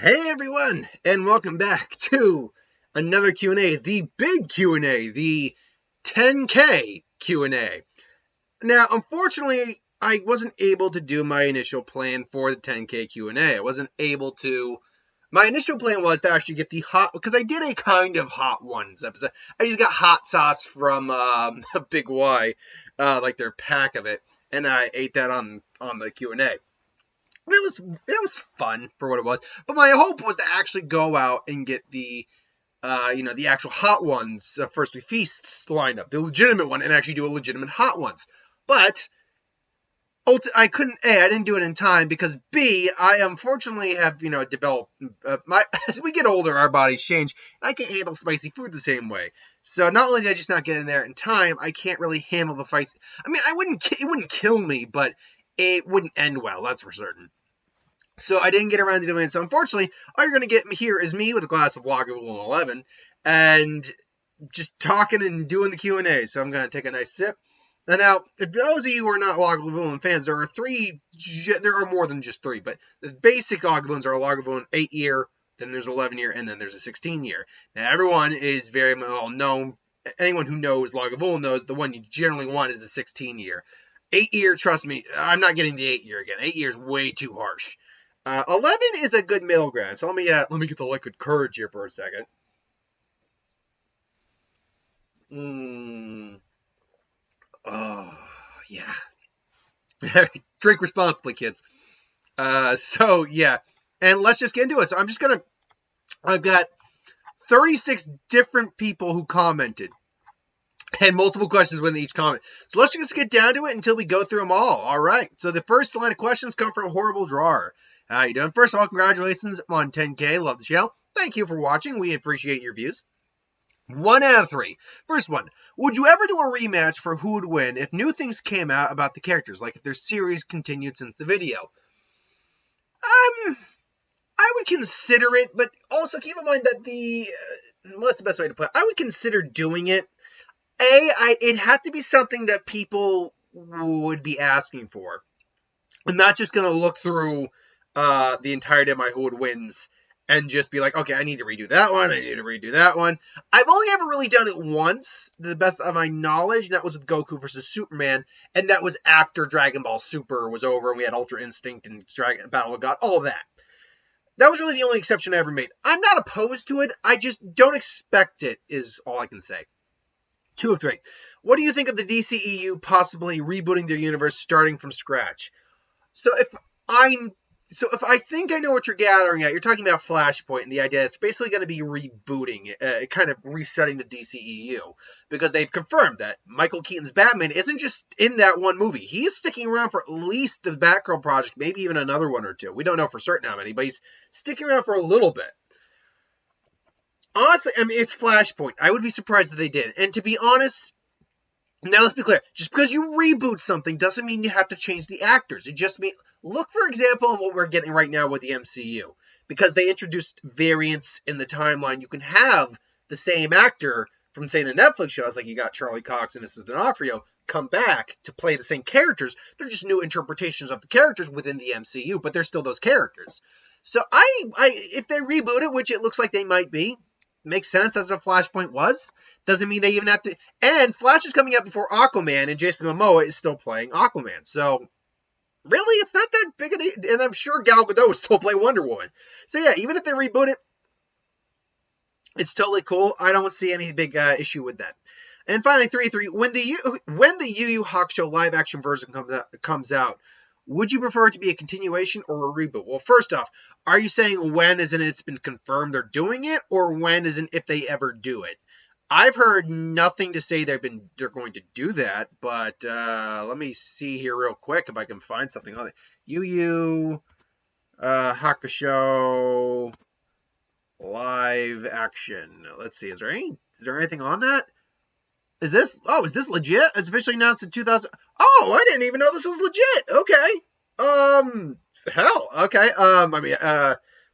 Hey everyone, and welcome back to another Q&A, the big Q&A, the 10K Q&A. Now, unfortunately, I wasn't able to do my initial plan for the 10K Q&A. I wasn't able to. My initial plan was to actually get the hot, because I did a kind of Hot Ones episode. I just got hot sauce from Big Y, like their pack of it, and I ate that on the Q&A. It was fun for what it was, but my hope was to actually go out and get the the actual Hot Ones First We Feasts lineup, the legitimate one, and actually do a legitimate Hot Ones. But I couldn't. I didn't do it in time because B, I unfortunately have developed as we get older, our bodies change. I can't handle spicy food the same way. So not only did I just not get in there in time, I can't really handle the spicy. I mean, it wouldn't kill me, but it wouldn't end well. That's for certain. So I didn't get around to doing it. So unfortunately, all you're going to get here is me with a glass of Lagavulin 11 and just talking and doing the Q&A. So I'm going to take a nice sip. And now, if those of you who are not Lagavulin fans, there are more than just three, but the basic Lagavulins are a Lagavulin 8-year, then there's 11-year, and then there's a 16-year. Now, everyone is very well known. Anyone who knows Lagavulin knows the one you generally want is the 16-year. 8-year, trust me, I'm not getting the 8-year again. 8 years way too harsh. 11 is a good middle ground. So let me get the liquid courage here for a second. Oh, yeah. Drink responsibly, kids. So, yeah. And let's just get into it. So I've got 36 different people who commented. And multiple questions within each comment. So let's just get down to it until we go through them all. All right. So the first line of questions come from Horrible Drawer. How you doing? First of all, congratulations on 10K. Love the channel. Thank you for watching. We appreciate your views. 1 out of 3. First one. Would you ever do a rematch for who would win if new things came out about the characters? Like if their series continued since the video? I would consider it, but also keep in mind that what's the best way to put it? I would consider doing it. It had to be something that people would be asking for. I'm not just going to look through the entirety of my Who Would Wins and just be like, okay, I need to redo that one. I need to redo that one. I've only ever really done it once, to the best of my knowledge, and that was with Goku versus Superman, and that was after Dragon Ball Super was over, and we had Ultra Instinct and Battle of God, all of that. That was really the only exception I ever made. I'm not opposed to it. I just don't expect it, is all I can say. 2 of 3. What do you think of the DCEU possibly rebooting their universe starting from scratch? So if I think I know what you're gathering at, you're talking about Flashpoint and the idea that it's basically going to be rebooting, kind of resetting the DCEU, because they've confirmed that Michael Keaton's Batman isn't just in that one movie. He's sticking around for at least the Batgirl project, maybe even another one or two. We don't know for certain how many, but he's sticking around for a little bit. Honestly, I mean, it's Flashpoint. I would be surprised if they did. And to be honest, now let's be clear. Just because you reboot something doesn't mean you have to change the actors. It just means, look for example of what we're getting right now with the MCU. Because they introduced variants in the timeline. You can have the same actor from, say, the Netflix shows, like you got Charlie Cox and Mrs. D'Onofrio, come back to play the same characters. They're just new interpretations of the characters within the MCU, but they're still those characters. So if they reboot it, which it looks like they might be, makes sense. That's what Flashpoint was. Doesn't mean they even have to. And Flash is coming out before Aquaman, and Jason Momoa is still playing Aquaman. So, really, it's not that big of a. And I'm sure Gal Gadot will still play Wonder Woman. So, yeah, even if they reboot it, it's totally cool. I don't see any big issue with that. And finally, 3-3. When the Yu Yu Hakusho live action version comes out, would you prefer it to be a continuation or a reboot? Well, first off, are you saying when as in it's been confirmed they're doing it, or when as in if they ever do it? I've heard nothing to say they're going to do that, but let me see here real quick if I can find something on it. Yu Yu Hakusho live action. Let's see. Is there anything on that? Is this legit? It's officially announced in 2000. Oh, I didn't even know this was legit. Okay. Hell. Okay.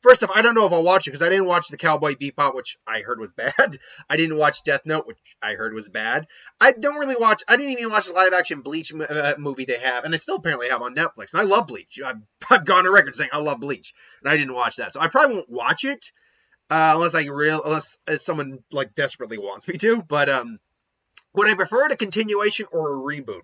First off, I don't know if I'll watch it because I didn't watch the Cowboy Bebop, which I heard was bad. I didn't watch Death Note, which I heard was bad. I didn't even watch the live action Bleach movie they have, and they still apparently have on Netflix. And I love Bleach. I've gone on record saying I love Bleach, and I didn't watch that, so I probably won't watch it unless someone like desperately wants me to. But would I prefer a continuation or a reboot?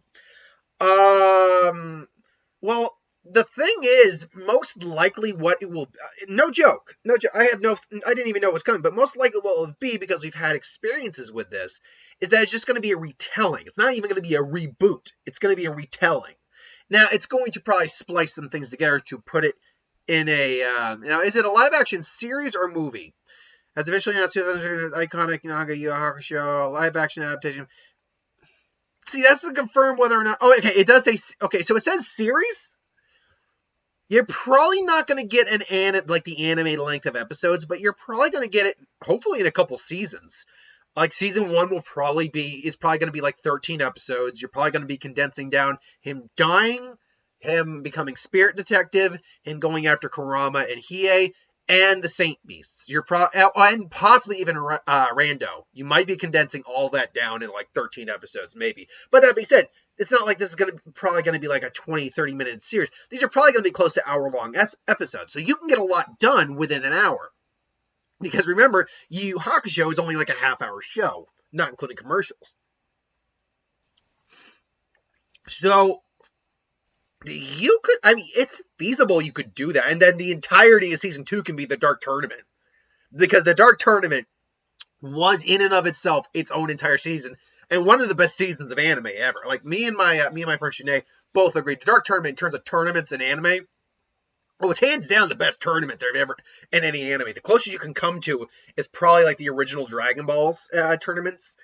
Well, the thing is, most likely what it will, no joke, I didn't even know it was coming, but most likely what it will be, because we've had experiences with this, is that it's just going to be a retelling. It's not even going to be a reboot. It's going to be a retelling. Now, it's going to probably splice some things together to put it in a, now, is it a live action series or movie? As officially announced, iconic manga Yu Hakusho live action adaptation. See, that's to confirm whether or not, oh, okay, it does say, okay, so it says series? You're probably not going to get the anime length of episodes, but you're probably going to get it, hopefully, in a couple seasons. Like, season 1 is probably going to be like 13 episodes. You're probably going to be condensing down him dying, him becoming spirit detective, him going after Kurama and Hiei, and the Saint Beasts. And possibly even Rando. You might be condensing all that down in like 13 episodes, maybe. But that being said, it's not like this is probably going to be like a 20, 30-minute series. These are probably going to be close to hour-long episodes. So you can get a lot done within an hour. Because remember, Yu Yu Hakusho is only like a half-hour show, not including commercials. So it's feasible you could do that. And then the entirety of season 2 can be the Dark Tournament. Because the Dark Tournament was in and of itself its own entire season. And one of the best seasons of anime ever. Like, me and my friend Shanae both agreed. The Dark Tournament, in terms of tournaments in anime, it's hands down the best tournament there ever in any anime. The closest you can come to is probably like the original Dragon Balls tournaments.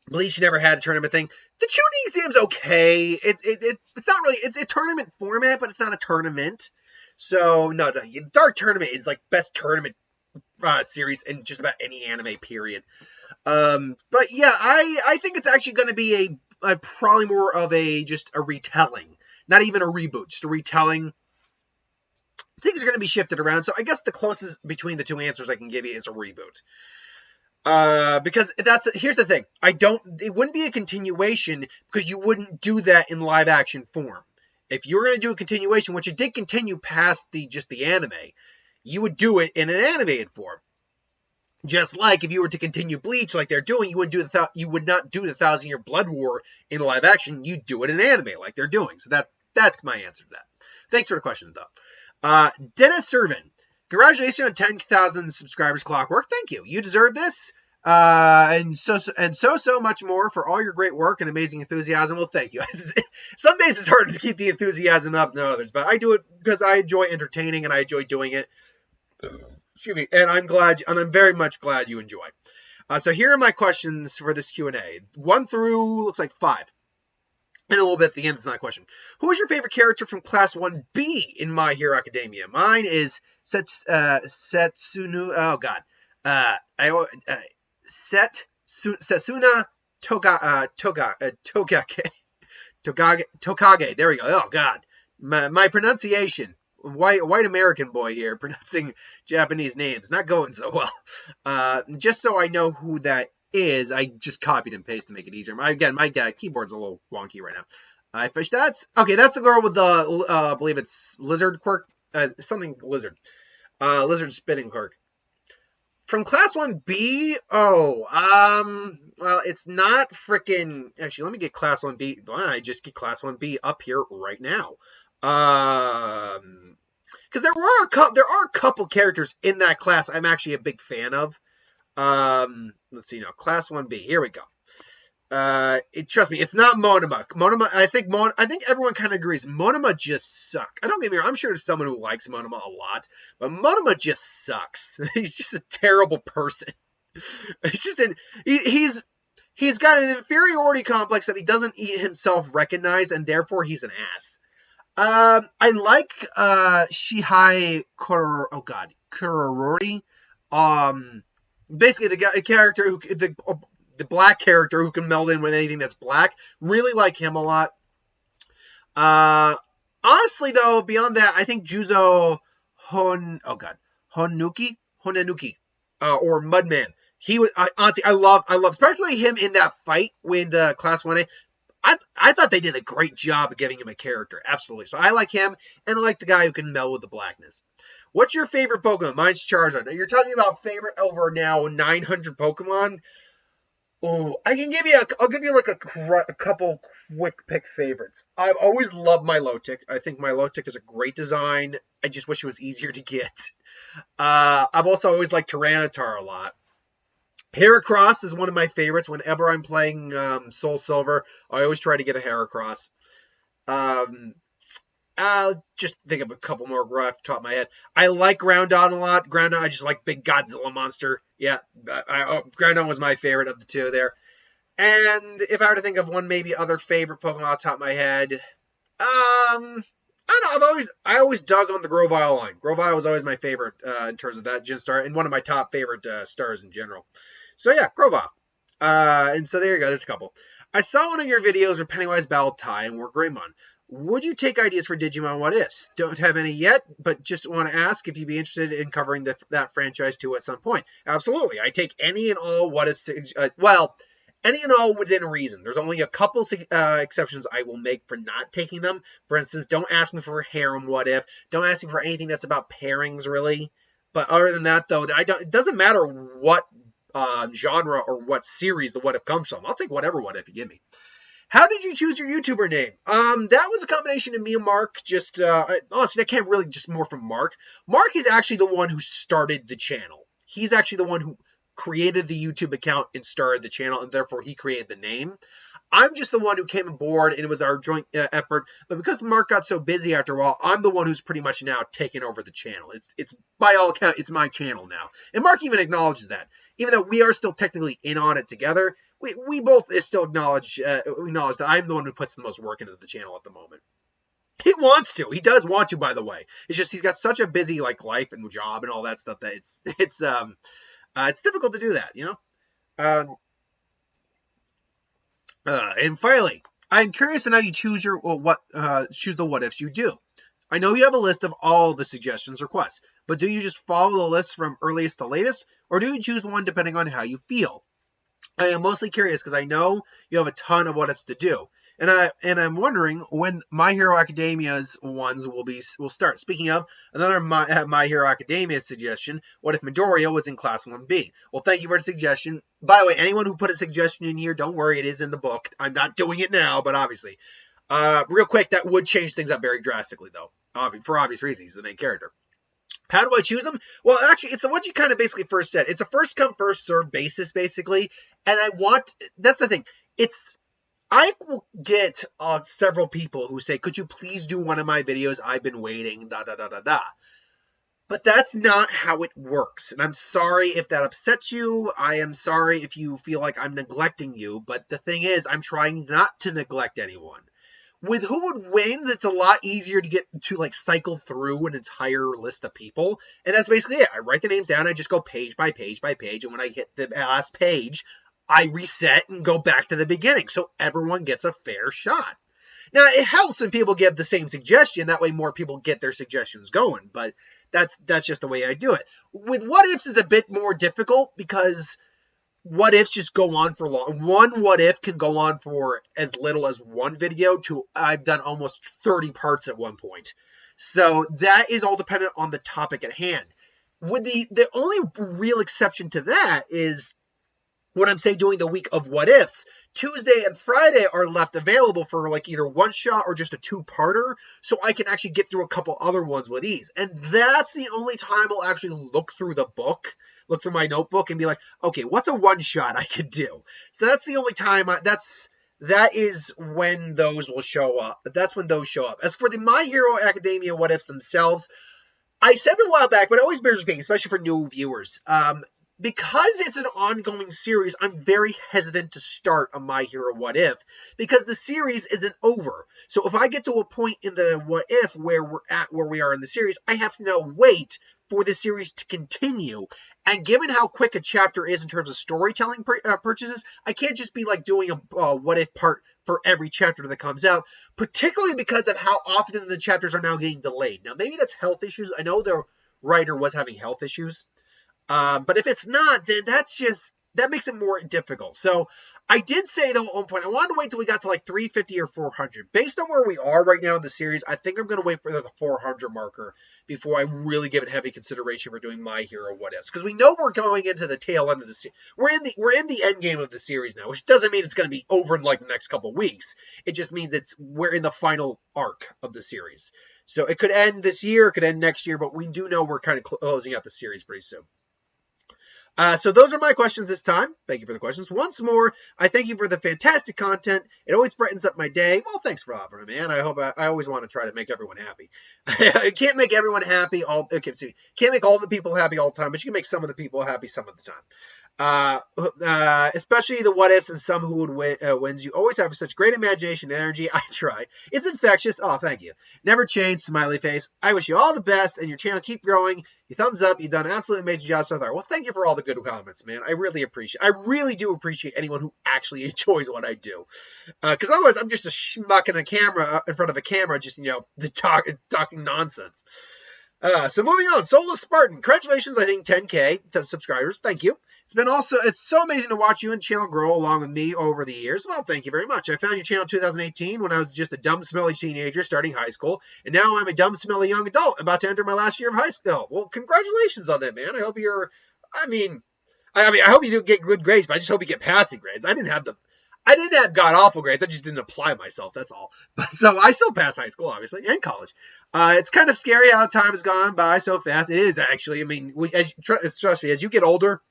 Bleach never had a tournament thing. The Chunin exam's okay. It's not really, it's a tournament format, but it's not a tournament. So, no, Dark Tournament is like best tournament series in just about any anime, period. But yeah, I think it's actually going to be a probably more of just a retelling. Not even a reboot, just a retelling. Things are going to be shifted around. So I guess the closest between the two answers I can give you is a reboot. Because here's the thing. It wouldn't be a continuation because you wouldn't do that in live action form. If you were going to do a continuation, which it did continue past just the anime, you would do it in an animated form. Just like if you were to continue Bleach like they're doing, you would not do the 1,000-Year Blood War in live action. You'd do it in anime like they're doing. So that's my answer to that. Thanks for the question, though. Dennis Servin, congratulations on 10,000 subscribers, Clockwork. Thank you. You deserve this. And so much more for all your great work and amazing enthusiasm. Well, thank you. Some days it's harder to keep the enthusiasm up than others, but I do it because I enjoy entertaining and I enjoy doing it. Excuse me, and I'm very much glad you enjoy. So here are my questions for this Q&A. 1 through, looks like 5. And a little bit at the end, it's not a question. Who is your favorite character from Class 1B in My Hero Academia? Mine is Setsunu, oh god. Setsuna Tokage. There we go. Oh god. My pronunciation. White American boy here pronouncing Japanese names, not going so well. Just so I know who that is, I just copied and pasted to make it easier. My keyboard's a little wonky right now. That's the girl with the I believe it's lizard quirk, something lizard, lizard spitting quirk. From Class 1B, well, it's not freaking. Actually, let me get Class 1B. Why don't I just get Class 1B up here right now? Because there are a couple characters in that class I'm actually a big fan of. Let's see now, Class 1B. Here we go. Trust me, it's not Monoma. Monoma, I think everyone kind of agrees. Monoma just sucks. I don't get me wrong. I'm sure there's someone who likes Monoma a lot, but Monoma just sucks. He's just a terrible person. It's just he's got an inferiority complex that he doesn't himself recognize, and therefore he's an ass. I like Shihei Kurorori. Basically the black character who can meld in with anything that's black. Really like him a lot. Honestly, though, beyond that, I think Juzo Honuki, or Mudman. He was honestly, I love, especially him in that fight with the Class 1A. I thought they did a great job of giving him a character, absolutely. So I like him, and I like the guy who can meld with the blackness. What's your favorite Pokemon? Mine's Charizard. Now, you're talking about favorite over now 900 Pokemon. Oh, I'll give you like a couple quick pick favorites. I've always loved Milotic. I think Milotic is a great design. I just wish it was easier to get. I've also always liked Tyranitar a lot. Heracross is one of my favorites. Whenever I'm playing Soul Silver, I always try to get a Heracross. I'll just think of a couple more right off the top of my head. I like Groudon a lot. Groudon, I just like big Godzilla monster. Yeah, Groudon was my favorite of the two there. And if I were to think of one maybe other favorite Pokemon off the top of my head, I don't know. I always dug on the Grovyle line. Grovyle was always my favorite in terms of that Gen Star, and one of my top favorite stars in general. So yeah, Grovyle. And so there you go. There's a couple. I saw one of your videos where Pennywise battled Tai and Wargreymon. Would you take ideas for Digimon What Ifs? Don't have any yet, but just want to ask if you'd be interested in covering that franchise too at some point. Absolutely. I take any and all What Ifs. Any and all within reason. There's only a couple exceptions I will make for not taking them. For instance, don't ask me for a harem What If. Don't ask me for anything that's about pairings, really. But other than that, though, it doesn't matter what genre or what series the What If comes from. I'll take whatever What If you give me. How did you choose your YouTuber name? That was a combination of me and Mark. Honestly, I can't really just more from Mark. Mark is actually the one who started the channel. He's actually the one who created the YouTube account and started the channel, and therefore he created the name. I'm just the one who came aboard, and it was our joint effort. But because Mark got so busy after a while, I'm the one who's pretty much now taken over the channel. It's by all accounts, it's my channel now. And Mark even acknowledges that. Even though we are still technically in on it together, we both still acknowledge that I'm the one who puts the most work into the channel at the moment. He wants to. He does want to, by the way. It's just he's got such a busy life and job and all that stuff that it's difficult to do that, you know. And finally, I'm curious on how you choose the what ifs you do. I know you have a list of all the suggestions requests, but do you just follow the list from earliest to latest, or do you choose one depending on how you feel? I am mostly curious because I know you have a ton of what ifs to do. And I'm wondering when My Hero Academia's ones will start. Speaking of, another My Hero Academia suggestion, what if Midoriya was in Class 1B? Well, thank you for the suggestion. By the way, anyone who put a suggestion in here, don't worry, it is in the book. I'm not doing it now, but obviously. Real quick, that would change things up very drastically, though, for obvious reasons. He's the main character. How do I choose them? Well, actually, it's what you kind of basically first said. It's a first come, first served basis, basically. And that's the thing. I will get several people who say, could you please do one of my videos? I've been waiting, But that's not how it works. And I'm sorry if that upsets you. I am sorry if you feel like I'm neglecting you. But the thing is, I'm trying not to neglect anyone. With Who Would Win, it's a lot easier to get to cycle through an entire list of people. And that's basically it. I write the names down. I just go page by page by page. And when I hit the last page, I reset and go back to the beginning. So everyone gets a fair shot. Now, it helps when people give the same suggestion. That way more people get their suggestions going. But that's just the way I do it. With What Ifs, it's a bit more difficult because What Ifs just go on for long. One What If can go on for as little as one video to I've done almost 30 parts at one point. So that is all dependent on the topic at hand. With the only real exception to that is when I'm doing the week of What Ifs. Tuesday and Friday are left available for either one shot or just a two-parter, so I can actually get through a couple other ones with ease. And that's the only time I'll actually look through my notebook and be like, okay, what's a one shot I could do? So that's the only time that is when those will show up. That's when those show up. As for the My Hero Academia What Ifs themselves, I said it a while back, but it always bears repeating, especially for new viewers. Because it's an ongoing series, I'm very hesitant to start a My Hero What If because the series isn't over. So if I get to a point in the What If where we are in the series, I have to now wait for this series to continue. And given how quick a chapter is in terms of storytelling purchases, I can't just be like doing a what if part for every chapter that comes out, particularly because of how often the chapters are now getting delayed. Now, maybe that's health issues. I know the writer was having health issues. But if it's not, then that makes it more difficult. So I did say, though, at one point, I wanted to wait till we got to like 350 or 400. Based on where we are right now in the series, I think I'm going to wait for the 400 marker before I really give it heavy consideration for doing My Hero What Ifs. Because we know we're going into the tail end of the series. We're in the end game of the series now, which doesn't mean it's going to be over in like the next couple of weeks. It just means we're in the final arc of the series. So it could end this year, it could end next year, but we do know we're kind of closing out the series pretty soon. So those are my questions this time. Thank you for the questions. Once more, I thank you for the fantastic content. It always brightens up my day. Well, thanks for offering, man. I always want to try to make everyone happy. I can't make everyone happy can't make all the people happy all the time, but you can make some of the people happy some of the time. Especially the what ifs and some who would wins. You always have such great imagination and energy. I try. It's infectious. Oh, thank you. Never change, smiley face. I wish you all the best and your channel keep growing. You thumbs up. You've done an absolutely amazing job so far. Well, thank you for all the good comments, man. I really do appreciate anyone who actually enjoys what I do. Because otherwise, I'm just a schmuck in front of a camera, just, talking nonsense. So moving on, Soulless Spartan. Congratulations, I think 10K subscribers. Thank you. It's so amazing to watch you and channel grow along with me over the years. Well, thank you very much. I found your channel in 2018 when I was just a dumb, smelly teenager starting high school, and now I'm a dumb, smelly young adult about to enter my last year of high school. Well, congratulations on that, man. I hope I hope you do get good grades, but I just hope you get passing grades. I didn't have god awful grades. I just didn't apply myself. That's all. But so I still passed high school, obviously, and college. It's kind of scary how time has gone by so fast. It is actually. I mean, trust me, as you get older,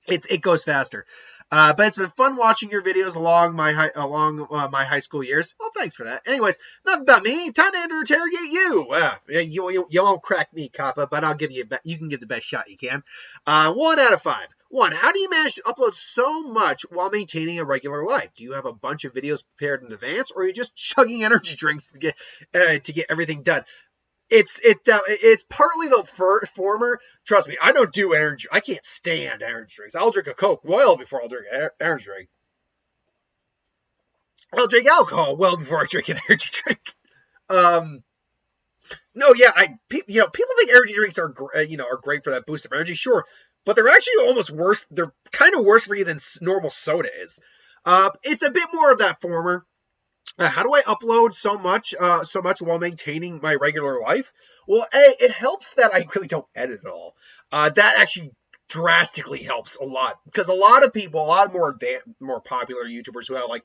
it goes faster. But it's been fun watching your videos along my high school years. Well, thanks for that. Anyways, enough about me. Time to interrogate you. You won't crack me, Kappa, but I'll give you you can give the best shot you can. 1 out of 5. 1. How do you manage to upload so much while maintaining a regular life? Do you have a bunch of videos prepared in advance, or are you just chugging energy drinks to get everything done? It's partly the former. Trust me, I don't do energy. I can't stand energy drinks. I'll drink a Coke well before I'll drink an energy drink. I'll drink alcohol well before I drink an energy drink. No, yeah, people think energy drinks are great for that boost of energy, sure, but they're actually almost worse. They're kind of worse for you than normal soda is. It's a bit more of that former. How do I upload so much while maintaining my regular life? Well, it helps that I really don't edit at all. That actually drastically helps a lot, because a lot of more popular YouTubers who have like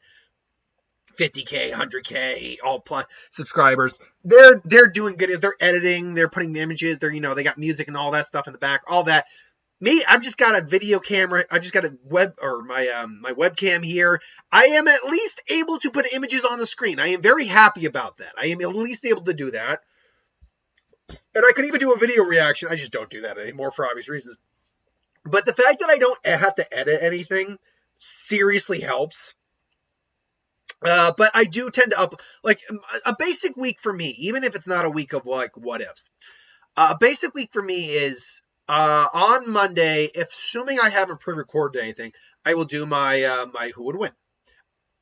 50K, 100K, all plus subscribers, they're doing good. They're editing, they're putting the images, they got music and all that stuff in the back, all that. Me, I've just got a video camera. I've just got my webcam here. I am at least able to put images on the screen. I am very happy about that. I am at least able to do that. And I can even do a video reaction. I just don't do that anymore for obvious reasons. But the fact that I don't have to edit anything seriously helps. But I do tend to like a basic week for me, even if it's not a week of like what ifs. A basic week for me is on Monday, assuming I haven't pre-recorded anything, I will do my Who Would Win.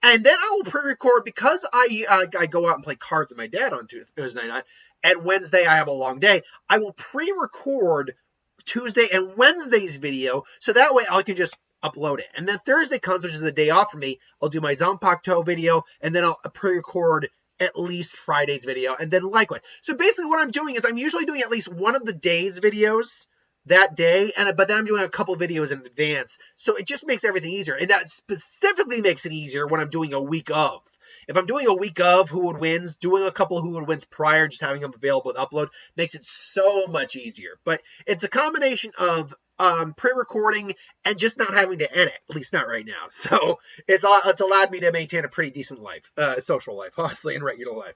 And then I will pre-record, because I go out and play cards with my dad on Thursday night, and Wednesday I have a long day. I will pre-record Tuesday and Wednesday's video, so that way I can just upload it. And then Thursday comes, which is the day off for me, I'll do my Zanpakuto video, and then I'll pre-record at least Friday's video, and then likewise. So basically what I'm doing is I'm usually doing at least one of the day's videos that day, but then I'm doing a couple videos in advance, so it just makes everything easier. And that specifically makes it easier when I'm doing a week of. If I'm doing a week of Who Would Wins, doing a couple of Who Would Wins prior, just having them available to upload, makes it so much easier. But it's a combination of pre-recording and just not having to edit, at least not right now. So it's allowed me to maintain a pretty decent life, social life, honestly, and regular life.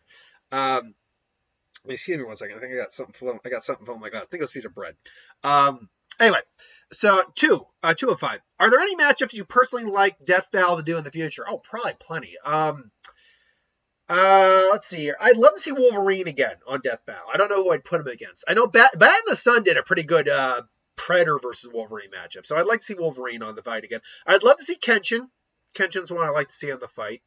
Excuse me one second. I think I got something from, oh my god, I think it was a piece of bread. Anyway, so 2 of 5. Are there any matchups you personally like Death Battle to do in the future? Oh, probably plenty. Let's see here. I'd love to see Wolverine again on Death Battle. I don't know who I'd put him against. I know Bat in the Sun did a pretty good Predator versus Wolverine matchup, so I'd like to see Wolverine on the fight again. I'd love to see Kenshin. Kenshin's one I'd like to see on the fight.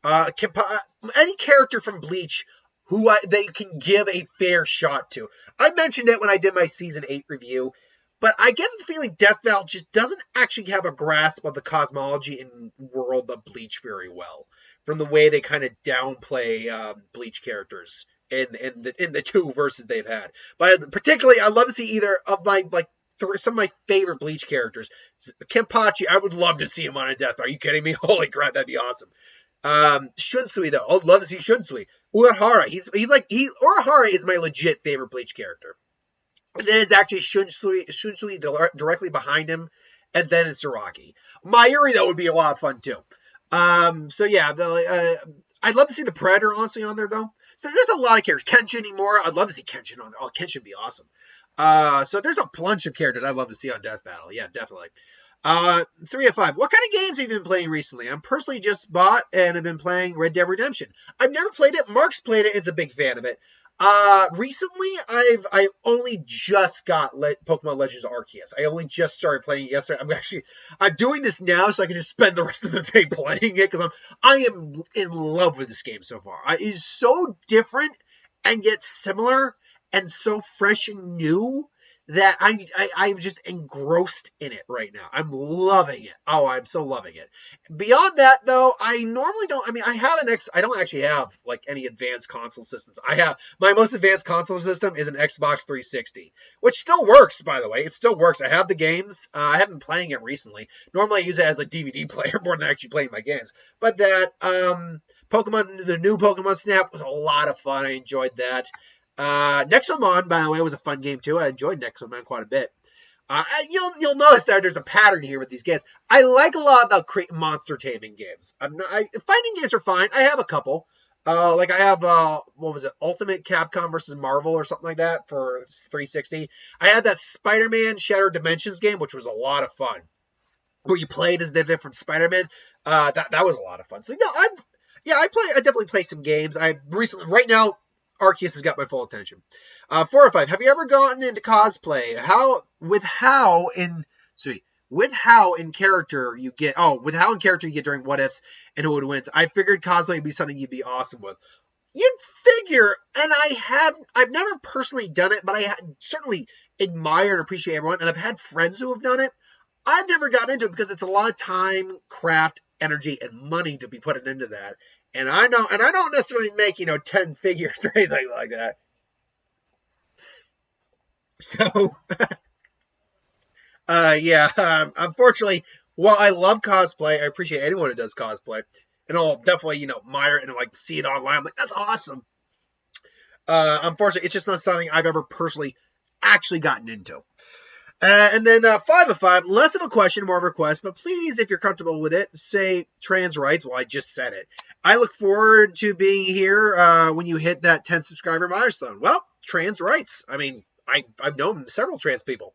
Any character from Bleach who they can give a fair shot to. I mentioned it when I did my Season 8 review, but I get the feeling Death Battle just doesn't actually have a grasp of the cosmology and world of Bleach very well, from the way they kind of downplay Bleach characters in the two verses they've had. But particularly, I'd love to see either of my some of my favorite Bleach characters. Kenpachi, I would love to see him on a Death Battle. Are you kidding me? Holy crap, that'd be awesome. Shunsui though, I'd love to see Shunsui. Urahara, Urahara is my legit favorite Bleach character. And then it's actually Shunsui directly behind him, and then it's Zaraki. Mayuri though would be a lot of fun too. So yeah, I'd love to see the Predator honestly on there though. So there's a lot of characters. Kenshin anymore. I'd love to see Kenshin on there. Oh, Kenshin would be awesome. So there's a bunch of characters I'd love to see on Death Battle. Yeah, definitely. 3 of 5. What kind of games have you been playing recently? I'm personally just bought and have been playing Red Dead Redemption. I've never played it. Mark's played it. It's a big fan of it. Recently, I only just got Pokemon Legends Arceus. I only just started playing it yesterday. I'm doing this now so I can just spend the rest of the day playing it because I am in love with this game so far. It is so different and yet similar and so fresh and new that I'm just engrossed in it right now. I'm loving it. Oh, I'm so loving it. Beyond that, though, I normally don't. I mean, I don't actually have like any advanced console systems. My most advanced console system is an Xbox 360, which still works, by the way. It still works. I have the games. I haven't been playing it recently. Normally, I use it as a DVD player more than actually playing my games. But that the new Pokemon Snap was a lot of fun. I enjoyed that. Nexomon, by the way, was a fun game too. I enjoyed Nexomon quite a bit. You'll notice there's a pattern here with these games. I like a lot of the monster taming games. Fighting games are fine. I have a couple. I have what was it, Ultimate Capcom versus Marvel or something like that for 360. I had that Spider-Man Shattered Dimensions game, which was a lot of fun, where you played as the different Spider-Man. That was a lot of fun. So I definitely play some games. Right now, Arceus has got my full attention. 4 or 5. Have you ever gotten into cosplay? How in character you get during What Ifs and who would wins? I figured cosplay would be something you'd be awesome with. You'd figure, and I've never personally done it, but I certainly admire and appreciate everyone, and I've had friends who have done it. I've never gotten into it because it's a lot of time, craft, energy, and money to be putting into that. And I don't necessarily make, 10 figures or anything like that. So, unfortunately, while I love cosplay, I appreciate anyone who does cosplay. And I'll definitely, admire it and see it online. I'm like, that's awesome. Unfortunately, it's just not something I've ever personally actually gotten into. And then 5 of 5, less of a question, more of a request, but please, if you're comfortable with it, say trans rights. Well, I just said it. I look forward to being here when you hit that 10 subscriber milestone. Well, trans rights. I mean, I've known several trans people.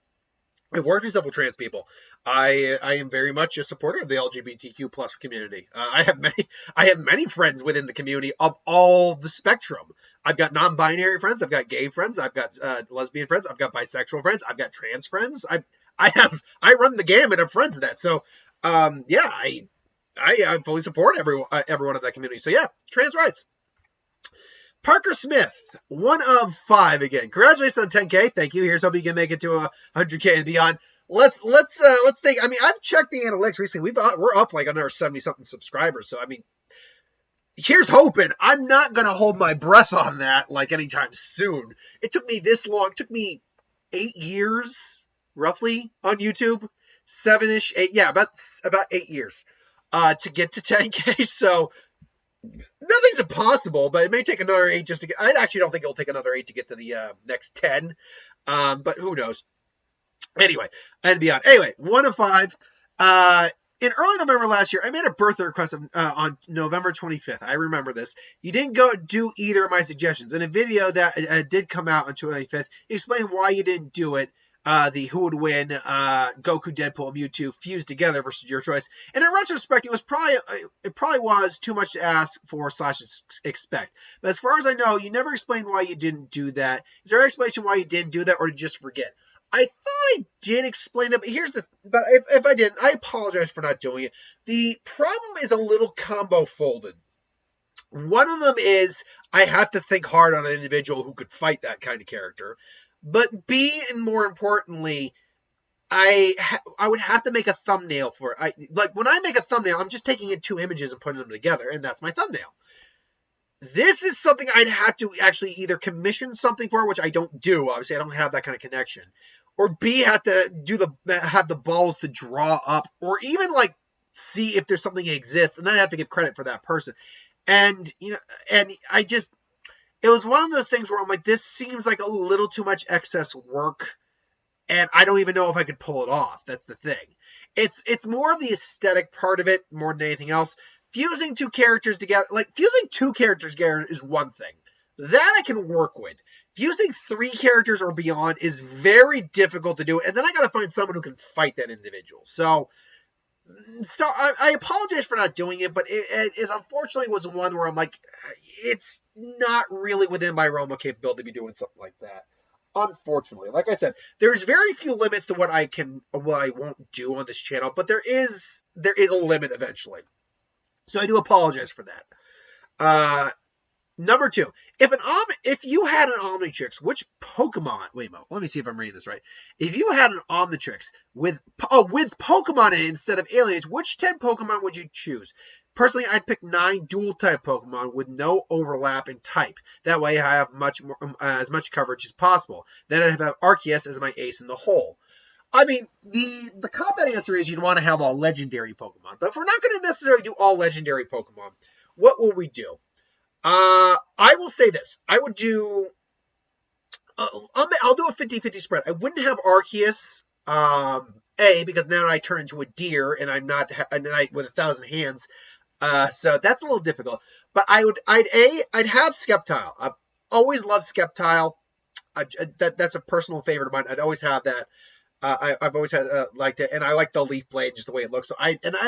I've worked with several trans people. I am very much a supporter of the LGBTQ plus community. I have many friends within the community of all the spectrum. I've got non-binary friends. I've got gay friends. I've got lesbian friends. I've got bisexual friends. I've got trans friends. I run the gamut of friends of that. So I fully support everyone in that community. So yeah, trans rights. Parker Smith, 1 of 5 again. Congratulations on 10K. Thank you. Here's hoping you can make it to 100K and beyond. Let's think. I mean, I've checked the analytics recently. We're up like another 70 something subscribers. So I mean, here's hoping. I'm not gonna hold my breath on that like anytime soon. It took me this long. It took me 8 years roughly on YouTube. 7-ish, 8. Yeah, about 8 years to get to 10K. So. Nothing's impossible, but it may take another 8 just to get. I actually don't think it'll take another 8 to get to the next 10, but who knows? Anyway, and beyond. Anyway, 1 of 5. In early November last year, I made a birthday request on November 25th. I remember this. You didn't go do either of my suggestions. In a video that did come out on 25th, you explained why you didn't do it. the who would win, Goku, Deadpool, Mewtwo fused together versus your choice. And in retrospect, it probably was too much to ask for / expect. But as far as I know, you never explained why you didn't do that. Is there an explanation why you didn't do that, or did you just forget? I thought I did explain it, but if I didn't, I apologize for not doing it. The problem is a little combo folded. One of them is I have to think hard on an individual who could fight that kind of character. But B, and more importantly, I would have to make a thumbnail for it. Like when I make a thumbnail, I'm just taking in 2 images and putting them together, and that's my thumbnail. This is something I'd have to actually either commission something for, which I don't do. Obviously, I don't have that kind of connection, or B, have the balls to draw up, or even like see if there's something that exists, and then I have to give credit for that person. And it was one of those things where I'm like, this seems like a little too much excess work, and I don't even know if I could pull it off. That's the thing. It's more of the aesthetic part of it more than anything else. Fusing 2 characters together, is one thing. That I can work with. Fusing 3 characters or beyond is very difficult to do, and then I gotta find someone who can fight that individual. So I apologize for not doing it, but it unfortunately was one where I'm like, it's not really within my realm of capability to be doing something like that. Unfortunately, like I said, there's very few limits to what I won't do on this channel, but there is a limit eventually. So I do apologize for that. Number 2, if you had an Omnitrix, which Pokemon? Wait a minute, let me see if I'm reading this right. If you had an Omnitrix with Pokemon in it instead of aliens, which 10 Pokemon would you choose? Personally, I'd pick 9 dual-type Pokemon with no overlap in type. That way, I have as much coverage as possible. Then I'd have Arceus as my ace in the hole. I mean, the combat answer is you'd want to have all legendary Pokemon. But if we're not going to necessarily do all legendary Pokemon, what will we do? I will say this. I would do... I'll do a 50-50 spread. I wouldn't have Arceus, because now I turn into a deer, and I'm not with 1,000 hands. So that's a little difficult. But I'd have Sceptile. I've always loved Sceptile. That's a personal favorite of mine. I'd always have that. I've always had liked it, and I like the Leaf Blade, just the way it looks. So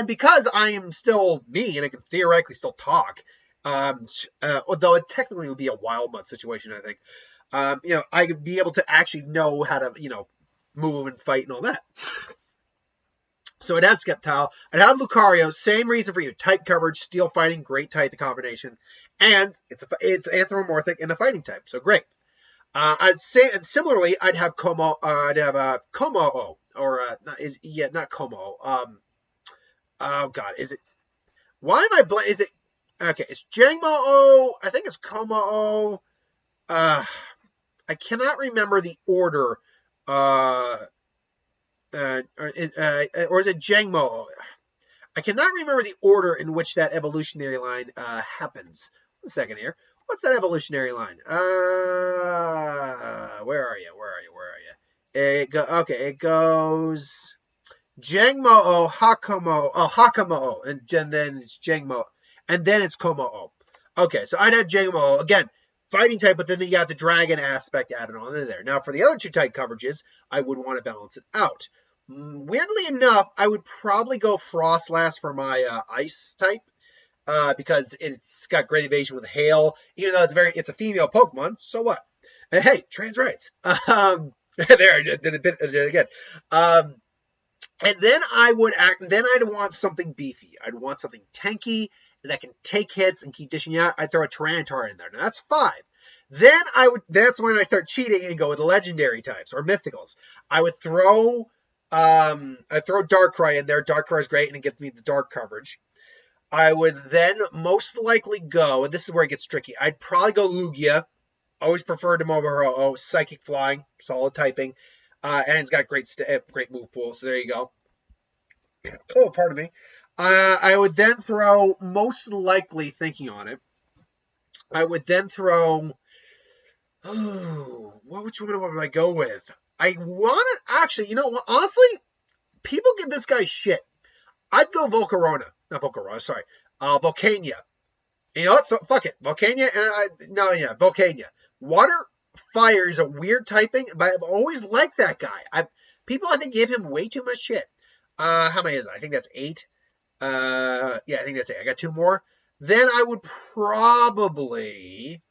because I am still me, and I can theoretically still talk. Although it technically would be a Wild Mud situation, I think. I could be able to actually know how to, move and fight and all that. So I'd have Sceptile. I'd have Lucario. Same reason for you. Type coverage, steel fighting, great type combination. And it's anthropomorphic and a fighting type. So great. I'd say, and similarly, I'd have Como. I'd have Como-o. Or, not Como. Oh, God. Is it... Why am I blank? Is it... Okay, it's Jangmo-o. I think it's Como-o. I cannot remember the order. Or is it Jangmo-o? I cannot remember the order in which that evolutionary line happens. 1 second here. What's that evolutionary line? Where are you? It goes Jangmo-o, Hakamo-o, and then it's Jangmo, and then it's Como-o. Okay, so I'd have Jangmo-o. Again, fighting type, but then you got the dragon aspect added on in there. Now, for the other 2 type coverages, I would want to balance it out. Weirdly enough, I would probably go Frostlass for my ice type. Because it's got great evasion with hail, even though it's a female Pokemon. So what? And hey, trans rights. There, I did it again. And then I'd want something beefy. I'd want something tanky that can take hits and keep dishing out. I'd throw a Tyranitar in there. Now that's 5. Then that's when I start cheating and go with legendary types or mythicals. I would throw Darkrai in there. Darkrai is great and it gets me the dark coverage. I would then most likely go, and this is where it gets tricky, I'd probably go Lugia. Always preferred to Momo. Psychic Flying, solid typing, and it's got great move pool, so there you go. Oh, pardon me. I would then throw, most likely thinking on it, I would then throw, which one would I go with? I want to, actually, honestly, people give this guy shit. I'd go Volcarona. Not Volcarona, sorry. Volcania. You know what? Fuck it. Volcania. Volcania. Water. Fire is a weird typing, but I've always liked that guy. People, I think, give him way too much shit. How many is it? I think that's 8. Yeah, I think that's 8. I got 2 more. Then I would probably...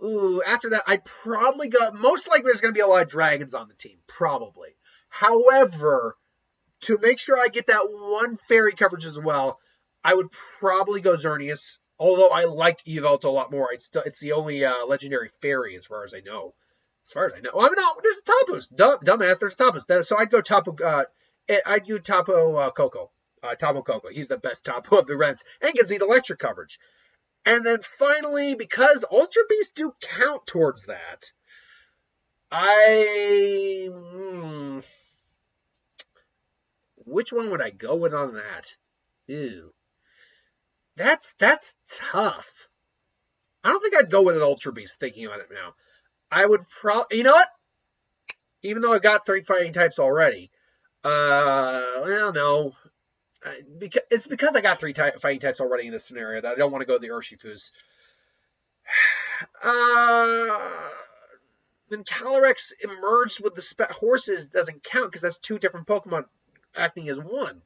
Ooh, after that, I'd probably go... Most likely there's going to be a lot of dragons on the team. Probably. However, to make sure I get that one fairy coverage as well, I would probably go Xerneas. Although I like Yveltal a lot more. It's the only legendary fairy as far as I know. As far as I know. Well, I mean, no, there's a Tapu's. Dumbass, there's Tapu's. So I'd go Tapu... I'd do Tapu Koko. Tapu Koko. He's the best Tapu of the Rents. And gives me the electric coverage. And then finally, because Ultra Beasts do count towards that, which one would I go with on that? Ew. That's tough. I don't think I'd go with an Ultra Beast thinking on it now. I would probably... You know what? Even though I've got 3 fighting types already. Well, no. It's because I got 3 fighting types already in this scenario that I don't want to go the Urshifus. Then Calyrex emerged with the horses doesn't count because that's 2 different Pokemon acting as one.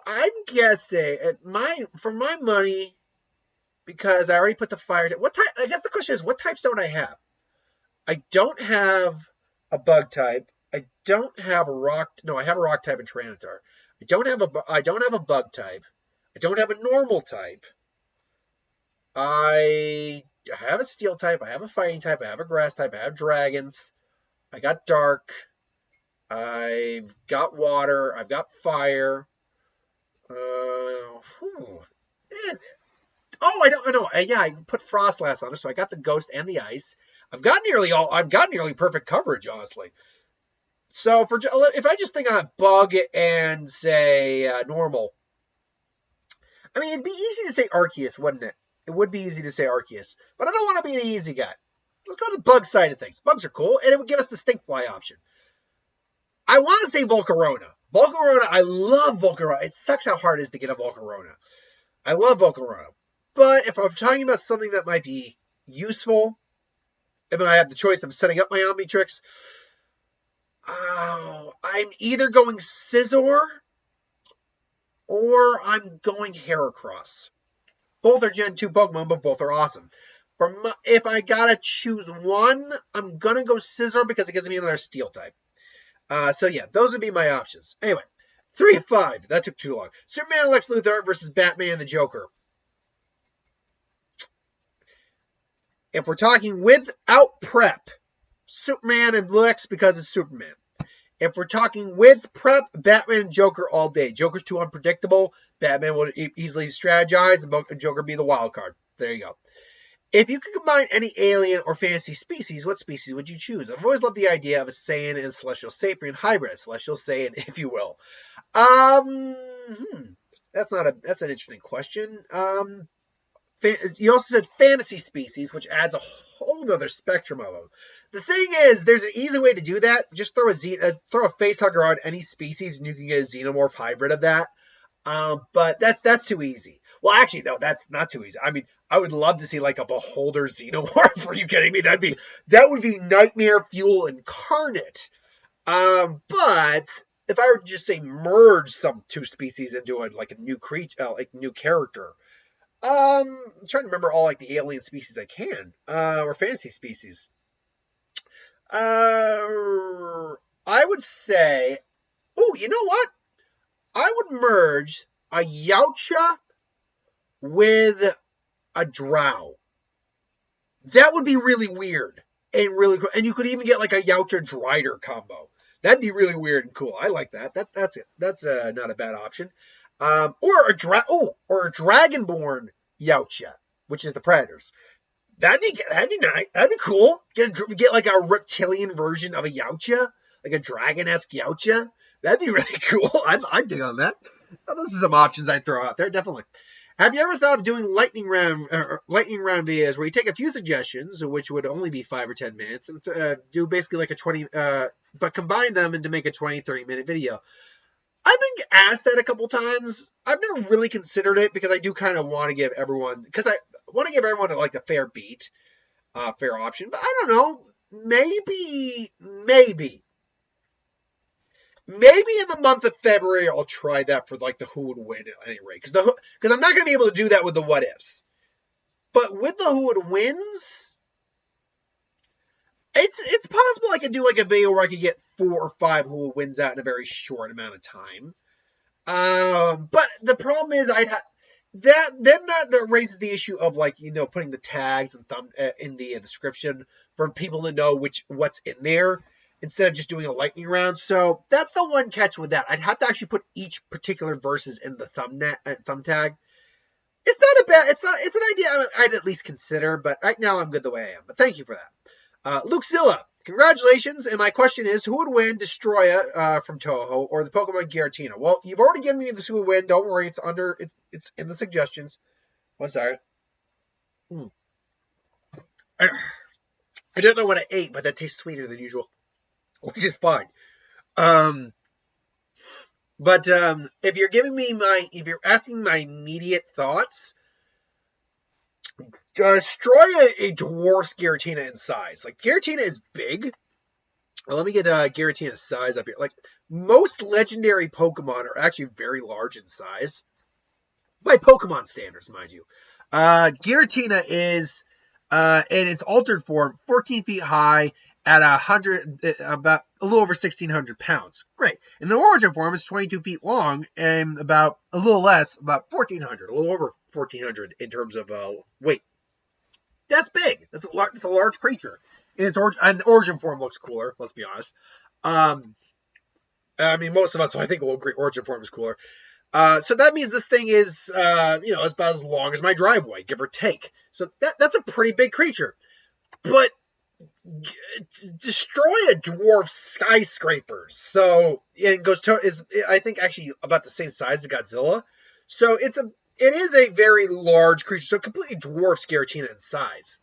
I'm guessing for my money, because I already put the fire. What type? I guess the question is, what types don't I have? I don't have a bug type. I don't have a rock. No, I have a rock type in Tyranitar. I don't have a bug type. I don't have a normal type. I have a steel type. I have a fighting type. I have a grass type. I have dragons. I got dark. I've got water. I've got fire. I don't know. Yeah, I put Frostlass on it, so I got the ghost and the ice. I've got nearly perfect coverage, honestly. So if I just think on bug and say normal, I mean, it'd be easy to say Arceus, wouldn't it? It would be easy to say Arceus, but I don't want to be the easy guy. Let's go to the bug side of things. Bugs are cool, and it would give us the Stinkfly option. I want to say Volcarona. I love Volcarona. It sucks how hard it is to get a Volcarona. I love Volcarona. But if I'm talking about something that might be useful, and then I have the choice of setting up my Omnitrix, I'm either going Scizor or I'm going Heracross. Both are Gen 2 Pokemon, but both are awesome. If I gotta choose one, I'm gonna go Scizor because it gives me another Steel type. So yeah, those would be my options. Anyway, 3 of 5. That took too long. Superman, Lex Luthor versus Batman and the Joker. If we're talking without prep, Superman and Lex because it's Superman. If we're talking with prep, Batman and Joker all day. Joker's too unpredictable. Batman will easily strategize, and Joker be the wild card. There you go. If you could combine any alien or fantasy species, what species would you choose? I've always loved the idea of a Saiyan and Celestial Sapien hybrid. Celestial Saiyan, if you will. That's an interesting question. You also said fantasy species, which adds a whole other spectrum of them. The thing is, there's an easy way to do that. Just throw a facehugger on any species, and you can get a Xenomorph hybrid of that. But that's too easy. Well, actually, no, that's not too easy. I mean, I would love to see like a Beholder Xenomorph. Are you kidding me? That would be nightmare fuel incarnate. But if I were to just say merge some 2 species into a new creature, like new character. I'm trying to remember all like the alien species I can, or fantasy species. I would say, you know what? I would merge a Yautja with a Drow. That would be really weird and really cool. And you could even get like a Yautja Drider combo. That'd be really weird and cool. I like that. That's it. That's not a bad option. Or a Dragonborn Yautja, which is the Predators. That'd be nice. That'd be cool. Get like a reptilian version of a Yautja, like a dragon-esque Yautja. That'd be really cool. I'd dig on that. Those are some options I'd throw out there, definitely. Have you ever thought of doing lightning round videos where you take a few suggestions, which would only be 5 or 10 minutes, and do basically like a 20, but combine them and to make a 20, 30-minute video? I've been asked that a couple times. I've never really considered it because I do kind of want to give everyone, because I want to give everyone like a fair beat, fair option. But I don't know. Maybe in the month of February I'll try that for like the who would win at any rate, because I'm not going to be able to do that with the what ifs. But with the who would wins, it's possible I could do like a video where I could get 4 or 5 who wins out in a very short amount of time. But the problem is that raises the issue of like, putting the tags and in the description for people to know what's in there instead of just doing a lightning round. So that's the one catch with that. I'd have to actually put each particular verses in the thumb tag. It's not a bad. It's an idea I'd at least consider, but right now I'm good the way I am. But thank you for that. Luke Zilla, congratulations. And my question is, who would win, Destroya from Toho or the Pokemon Giratina? Well, you've already given me this who would win. Don't worry, it's in the suggestions. One second. I don't know what I ate, but that tastes sweeter than usual, which is fine. But if you're asking my immediate thoughts, Destroya dwarfs Giratina in size. Like, Giratina is big. Well, let me get Giratina's size up here. Like, most legendary Pokemon are actually very large in size. By Pokemon standards, mind you. Giratina is, in its altered form, 14 feet high, at about a little over 1,600 pounds. Great. And the origin form is 22 feet long and about a little less, about 1,400, a little over 1,400 in terms of weight. That's big. That's a large creature. And the origin form looks cooler, let's be honest. I mean, most of us, I think, will agree origin form is cooler. So that means this thing is, it's about as long as my driveway, give or take. So that's a pretty big creature. But Destroya dwarfs skyscrapers. So it is I think actually about the same size as Godzilla. So it is a very large creature. So it completely dwarfs Giratina in size.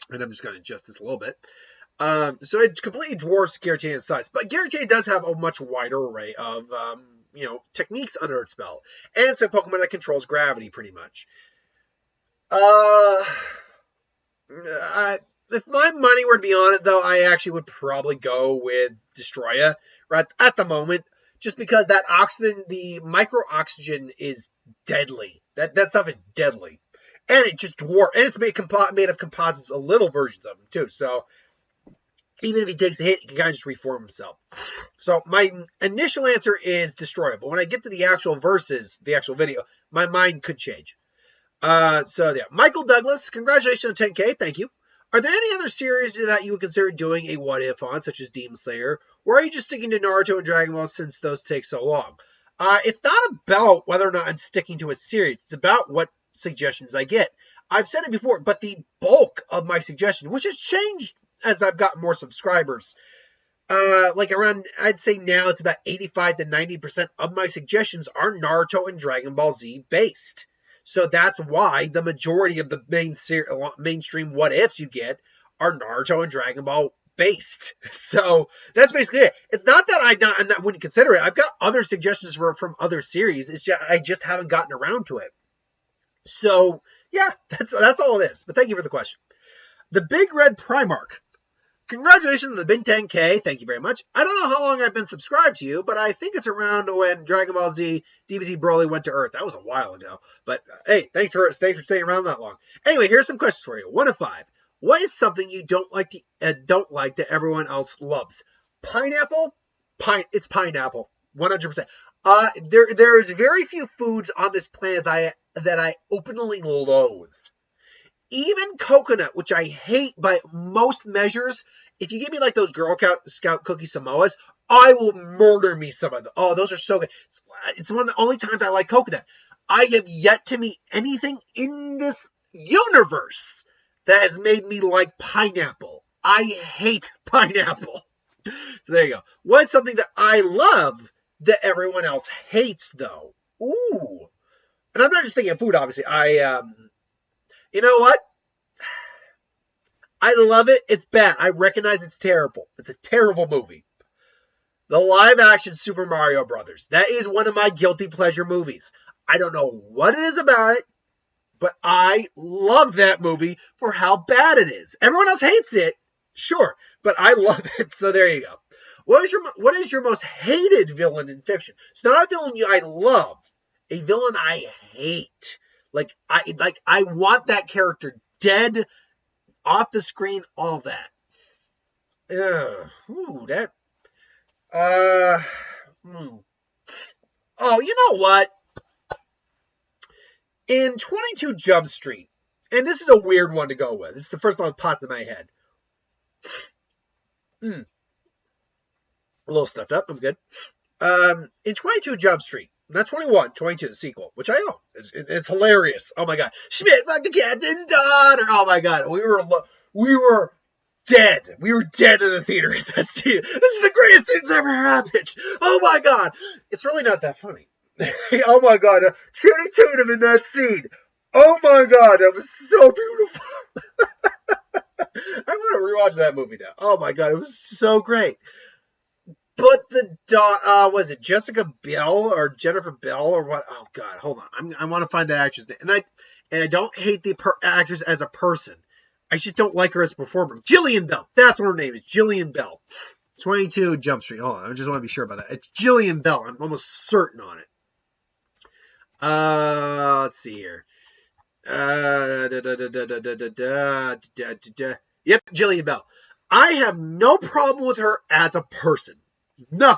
And I'm just going to adjust this a little bit. So it completely dwarfs Giratina in size. But Giratina does have a much wider array of techniques under its belt. And it's a Pokemon that controls gravity pretty much. If my money were to be on it, though, I actually would probably go with Destroya right at the moment, just because that oxygen, the micro oxygen, is deadly. That stuff is deadly, and it just dwarfs. And it's made of composites, little versions of them too. So even if he takes a hit, he can kind of just reform himself. So my initial answer is Destroya, but when I get to the actual verses, the actual video, my mind could change. So yeah, Michael Douglas, congratulations on 10K, thank you. Are there any other series that you would consider doing a what if on, such as Demon Slayer, or are you just sticking to Naruto and Dragon Ball since those take so long? It's not about whether or not I'm sticking to a series. It's about what suggestions I get. I've said it before, but the bulk of my suggestions, which has changed as I've gotten more subscribers, I'd say now it's about 85 to 90% of my suggestions are Naruto and Dragon Ball Z based. So that's why the majority of the mainstream what-ifs you get are Naruto and Dragon Ball based. So that's basically it. It's not that I wouldn't consider it. I've got other suggestions from other series. It's just I just haven't gotten around to it. So yeah, that's all it is. But thank you for the question. The Big Red Primarch. Congratulations on the Big 10K. Thank you very much. I don't know how long I've been subscribed to you, but I think it's around when Dragon Ball Z DBZ Broly went to Earth. That was a while ago. But hey, thanks for staying around that long. Anyway, here's some questions for you. 1 of 5. What is something you don't like that everyone else loves? Pineapple? It's pineapple. 100%. There's very few foods on this planet that I openly loathe. Even coconut, which I hate by most measures, if you give me like those Girl Scout cookie Samoas, I will murder me some of them. Oh, those are so good. It's one of the only times I like coconut. I have yet to meet anything in this universe that has made me like pineapple. I hate pineapple. So there you go. What's something that I love that everyone else hates, though? Ooh. And I'm not just thinking of food, obviously. You know what? I love it. It's bad. I recognize it's terrible. It's a terrible movie. The live-action Super Mario Brothers. That is one of my guilty pleasure movies. I don't know what it is about it, but I love that movie for how bad it is. Everyone else hates it, sure, but I love it. So there you go. What is your most hated villain in fiction? It's not a villain I love, a villain I hate. Like I want that character dead, off the screen, all that. That. Oh, you know what? In 22 Jump Street, and this is a weird one to go with. It's the first one that popped in my head. A little stuffed up. I'm good. In 22 Jump Street, not 21, 22, the sequel, which I own. It's hilarious. Oh my god, Schmidt, like the captain's daughter. Oh my god, we were dead. We were dead in the theater at that scene. This is the greatest thing that's ever happened. Oh my god, it's really not that funny. Oh my god, Channing Tatum in that scene. Oh my god, that was so beautiful. I want to rewatch that movie now. Oh my god, it was so great. But was it Jessica Biel or Jennifer Bell or what? Oh god, hold on. I want to find the actress name. And I don't hate the actress as a person. I just don't like her as a performer. Jillian Bell. That's what her name is. Jillian Bell. 22 Jump Street. Hold on. I just want to be sure about that. It's Jillian Bell. I'm almost certain on it. Let's see here. Yep, Jillian Bell. I have no problem with her as a person. No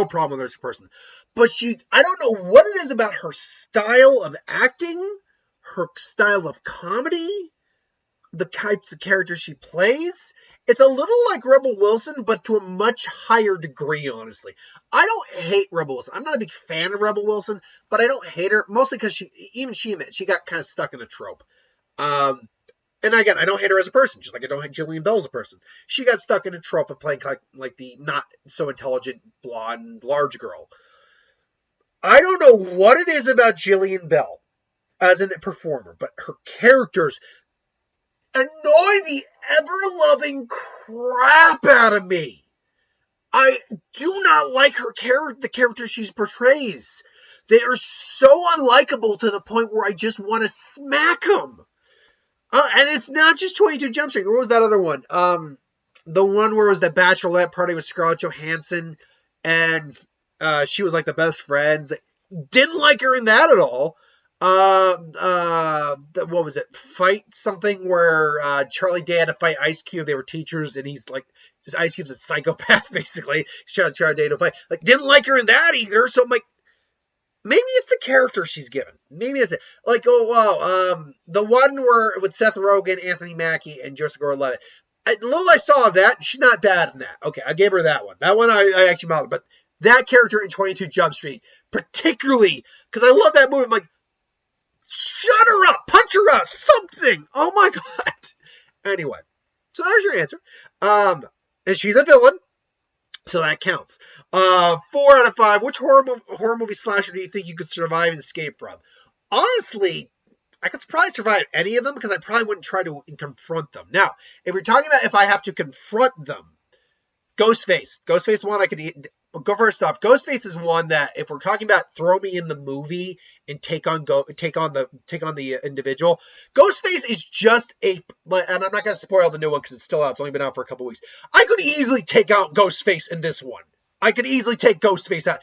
problem with her as a person. But I don't know what it is about her style of acting, her style of comedy, the types of characters she plays. It's a little like Rebel Wilson, but to a much higher degree, honestly. I don't hate Rebel Wilson. I'm not a big fan of Rebel Wilson, but I don't hate her, mostly because she admits she got kind of stuck in a trope. And again, I don't hate her as a person, just like I don't hate Jillian Bell as a person. She got stuck in a trope of playing like the not so intelligent, blonde, large girl. I don't know what it is about Jillian Bell as a performer, but her characters annoy the ever-loving crap out of me. I do not like the character she portrays. They are so unlikable to the point where I just want to smack them. And it's not just 22 Jump Street. What was that other one? The one where it was the bachelorette party with Scarlett Johansson, and she was like the best friends. Didn't like her in that at all. What was it? Fight something where Charlie Day had to fight Ice Cube. They were teachers, and he's like, just Ice Cube's a psychopath, basically. He's trying to Charlie Day to fight. Like, didn't like her in that either. So I'm like, maybe it's the character she's given. Maybe it's it. Like, the one where with Seth Rogen, Anthony Mackie, and Joseph Gordon-Levitt. Little I saw of that, she's not bad in that. Okay, I gave her that one. That one I actually modeled. But that character in 22 Jump Street, particularly, because I love that movie. I'm like, shut her up, punch her out, something. Oh my god. Anyway, so there's your answer. And she's a villain, so that counts. 4 out of 5. Which horror movie slasher do you think you could survive and escape from? Honestly, I could probably survive any of them because I probably wouldn't try to confront them. Now, if we're talking about if I have to confront them, Ghostface. Ghostface one I could go first off. Ghostface is one that if we're talking about throw me in the movie and take on the individual. Ghostface is just and I'm not gonna spoil the new one because it's still out. It's only been out for a couple weeks. I could easily take out Ghostface in this one. I could easily take Ghostface out.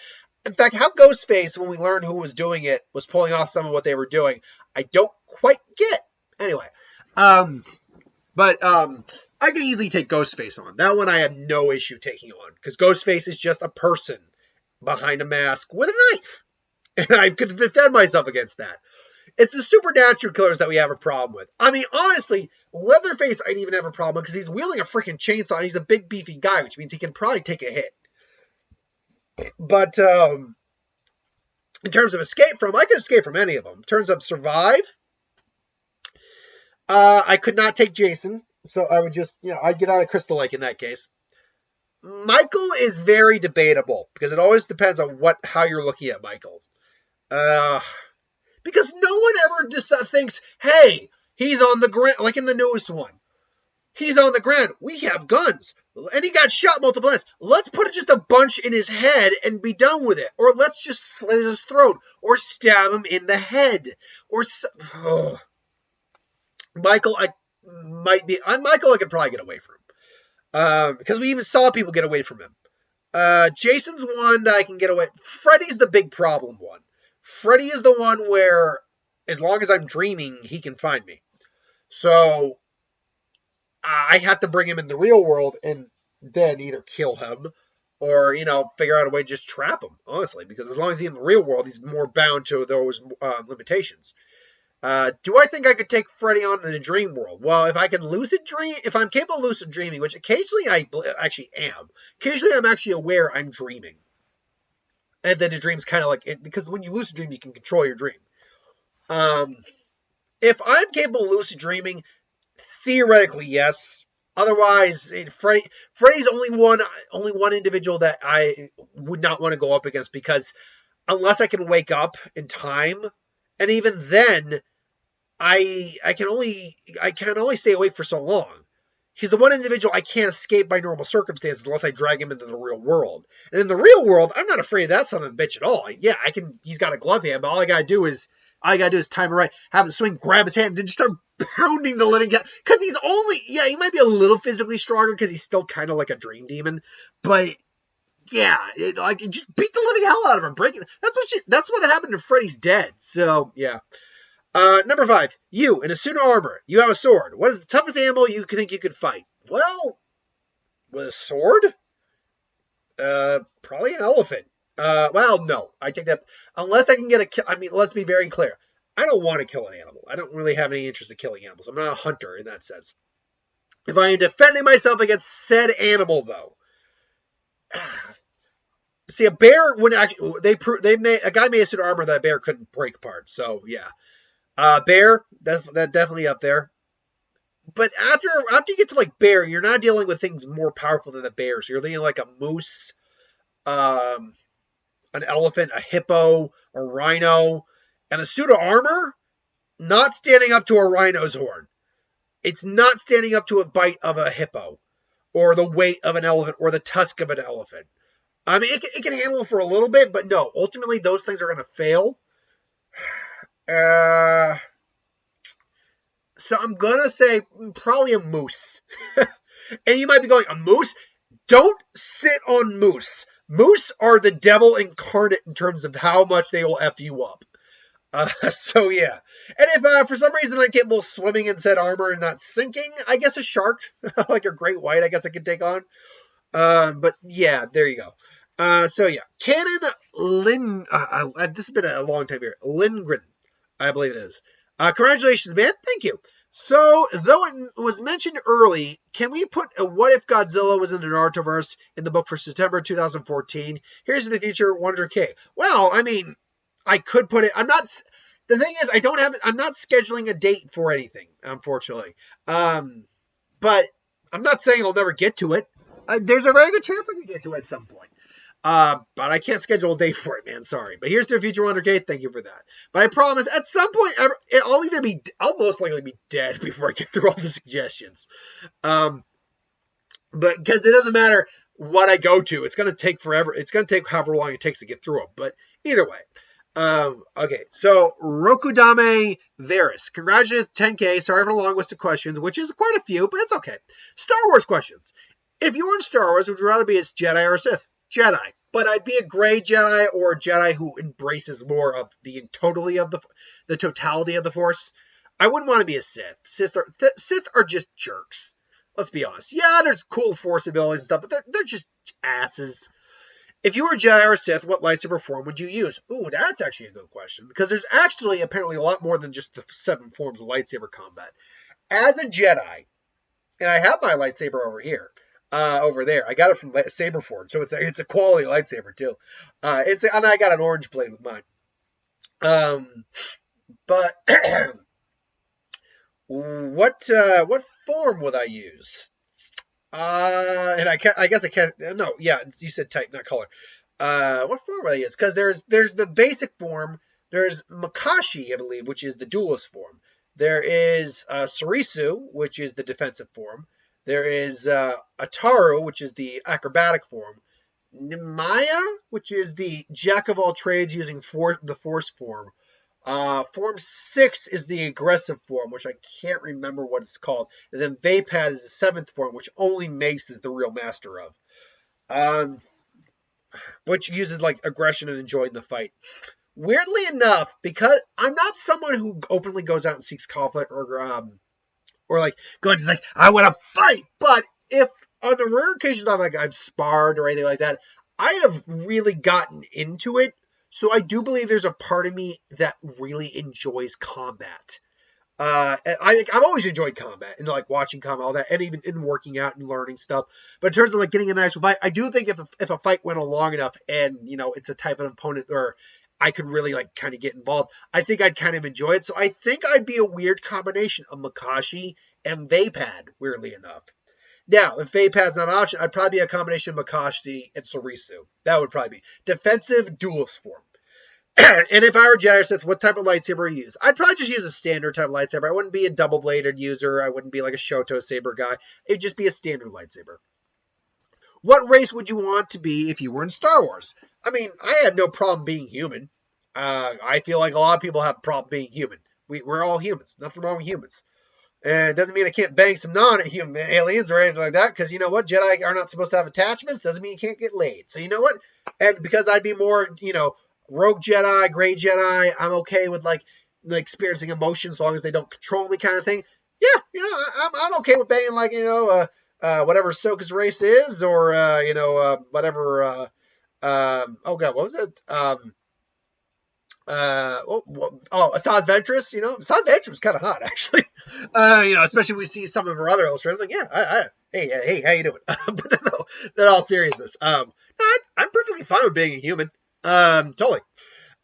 In fact, how Ghostface, when we learned who was doing it, was pulling off some of what they were doing, I don't quite get. Anyway, I could easily take Ghostface on. That one I had no issue taking on, because Ghostface is just a person behind a mask with a knife. And I could defend myself against that. It's the supernatural killers that we have a problem with. I mean, honestly, Leatherface I'd even have a problem with, because he's wielding a freaking chainsaw, and he's a big, beefy guy, which means he can probably take a hit. But in terms of escape from, I could escape from any of them. In terms of survive, I could not take Jason. So I would just, I'd get out of Crystal Lake in that case. Michael is very debatable because it always depends on how you're looking at Michael. Because no one ever just thinks, hey, he's on the ground, like in the newest one. He's on the ground. We have guns. And he got shot multiple times. Let's put just a bunch in his head and be done with it. Or let's just slit his throat. Or stab him in the head. Or Michael, I could probably get away from. Because we even saw people get away from him. Jason's one that I can get away. Freddy's the big problem one. Freddy is the one where, as long as I'm dreaming, he can find me. So I have to bring him in the real world and then either kill him or, figure out a way to just trap him, honestly. Because as long as he's in the real world, he's more bound to those limitations. Do I think I could take Freddy on in the dream world? Well, if I can lucid dream, if I'm capable of lucid dreaming, which occasionally I actually am, occasionally I'm actually aware I'm dreaming. And then the dream's kind of like, because when you lucid dream, you can control your dream. If I'm capable of lucid dreaming, theoretically, yes. Otherwise, Freddy's only one individual that I would not want to go up against, because unless I can wake up in time, and even then, I can only stay awake for so long. He's the one individual I can't escape by normal circumstances unless I drag him into the real world. And in the real world, I'm not afraid of that son of a bitch at all. Yeah, I can. He's got a glove hand, but all I gotta do is time it right, have him swing, grab his hand, and then just start pounding the living hell. Because he might be a little physically stronger because he's still kind of like a dream demon, but yeah, just beat the living hell out of him, break it. That's what happened to Freddy's Dead. So yeah. Number 5, you in a suit of armor. You have a sword. What is the toughest animal you think you could fight? Well, with a sword? Probably an elephant. Well, no, I take that. Unless I can get a kill. I mean, let's be very clear. I don't want to kill an animal. I don't really have any interest in killing animals. I'm not a hunter in that sense. If I am defending myself against said animal, though, see, a bear wouldn't actually. A guy made a suit of armor that a bear couldn't break apart. So yeah. Bear, that's definitely up there. But after you get to like bear, you're not dealing with things more powerful than a bear. So you're dealing like a moose, an elephant, a hippo, a rhino, and a suit of armor, not standing up to a rhino's horn. It's not standing up to a bite of a hippo, or the weight of an elephant, or the tusk of an elephant. I mean, it can handle it for a little bit, but no, ultimately those things are going to fail. So I'm going to say probably a moose. And you might be going, a moose? Don't sit on moose. Moose are the devil incarnate in terms of how much they will F you up. So yeah. And if for some reason I'm capable of swimming in said armor and not sinking, I guess a shark, like a great white, I guess I could take on. But yeah, there you go. So yeah. Cannon this has been a long time here. Lindgren, I believe it is. Congratulations, man. Thank you. So, though it was mentioned early, can we put a What If Godzilla was in the Narutoverse in the book for September 2014? Here's in the future, 100K. Well, I mean, I could put it. The thing is, I'm not scheduling a date for anything, unfortunately. But I'm not saying I'll never get to it. There's a very good chance I can get to it at some point. But I can't schedule a date for it, man. Sorry. But here's the future 100K. Thank you for that. But I promise, at some point, I'll most likely be dead before I get through all the suggestions. But because it doesn't matter what I go to, it's going to take forever. It's going to take however long it takes to get through them. But either way. Okay. So Rokudame Varus. Congratulations, 10K. Sorry for the long list of questions, which is quite a few, but it's okay. Star Wars questions. If you were in Star Wars, would you rather be a Jedi or a Sith? Jedi, but I'd be a gray Jedi or a Jedi who embraces more of the totality of the Force. I wouldn't want to be a Sith. Sith are just jerks. Let's be honest. Yeah, there's cool Force abilities and stuff, but they're just asses. If you were a Jedi or a Sith, what lightsaber form would you use? Ooh, that's actually a good question, because there's actually apparently a lot more than just the 7 forms of lightsaber combat. As a Jedi, and I have my lightsaber over here. Over there. I got it from Saberforge, so it's a quality lightsaber too. And I got an orange blade with mine. But what form would I use? And I guess I can't. No, yeah, you said type, not color. What form would I use? Because there's the basic form. There's Makashi, I believe, which is the duelist form. There is Surisu, which is the defensive form. There is Ataru, which is the acrobatic form, Nimaya, which is the jack of all trades using the force form. Form 6 is the aggressive form, which I can't remember what it's called. And then Vapad is the 7th form, which only Mace is the real master of. Which uses like aggression and enjoying the fight. Weirdly enough, because I'm not someone who openly goes out and seeks conflict or like going to like, I want to fight. But if on a rare occasion I've sparred or anything like that, I have really gotten into it. So I do believe there's a part of me that really enjoys combat. I've always enjoyed combat and like watching combat, all that, and even in working out and learning stuff. But in terms of like getting an actual fight, I do think if a fight went on long enough and it's a type of opponent or I could really like kind of get involved, I think I'd kind of enjoy it. So I think I'd be a weird combination of Makashi and Vapad, weirdly enough. Now, if Vapad's not an option, I'd probably be a combination of Makashi and Sorisu. That would probably be defensive duelist form. And if I were Jedi Sith, what type of lightsaber would I use? I'd probably just use a standard type of lightsaber. I wouldn't be a double-bladed user. I wouldn't be like a Shoto saber guy. It'd just be a standard lightsaber. What race would you want to be if you were in Star Wars? I mean, I have no problem being human. I feel like a lot of people have a problem being human. We're all humans. Nothing wrong with humans. And it doesn't mean I can't bang some non-human aliens or anything like that, because you know what? Jedi are not supposed to have attachments. Doesn't mean you can't get laid. So you know what? And because I'd be more, rogue Jedi, gray Jedi, I'm okay with like experiencing emotions as long as they don't control me kind of thing. Yeah, I'm okay with banging like, whatever Ahsoka's race is or, whatever, oh God, what was it? Asajj Ventress, Asajj Ventress was kind of hot actually. Especially when we see some of her other illustrations. Like, hey, how you doing? But no, in all seriousness, I'm perfectly fine with being a human. Totally.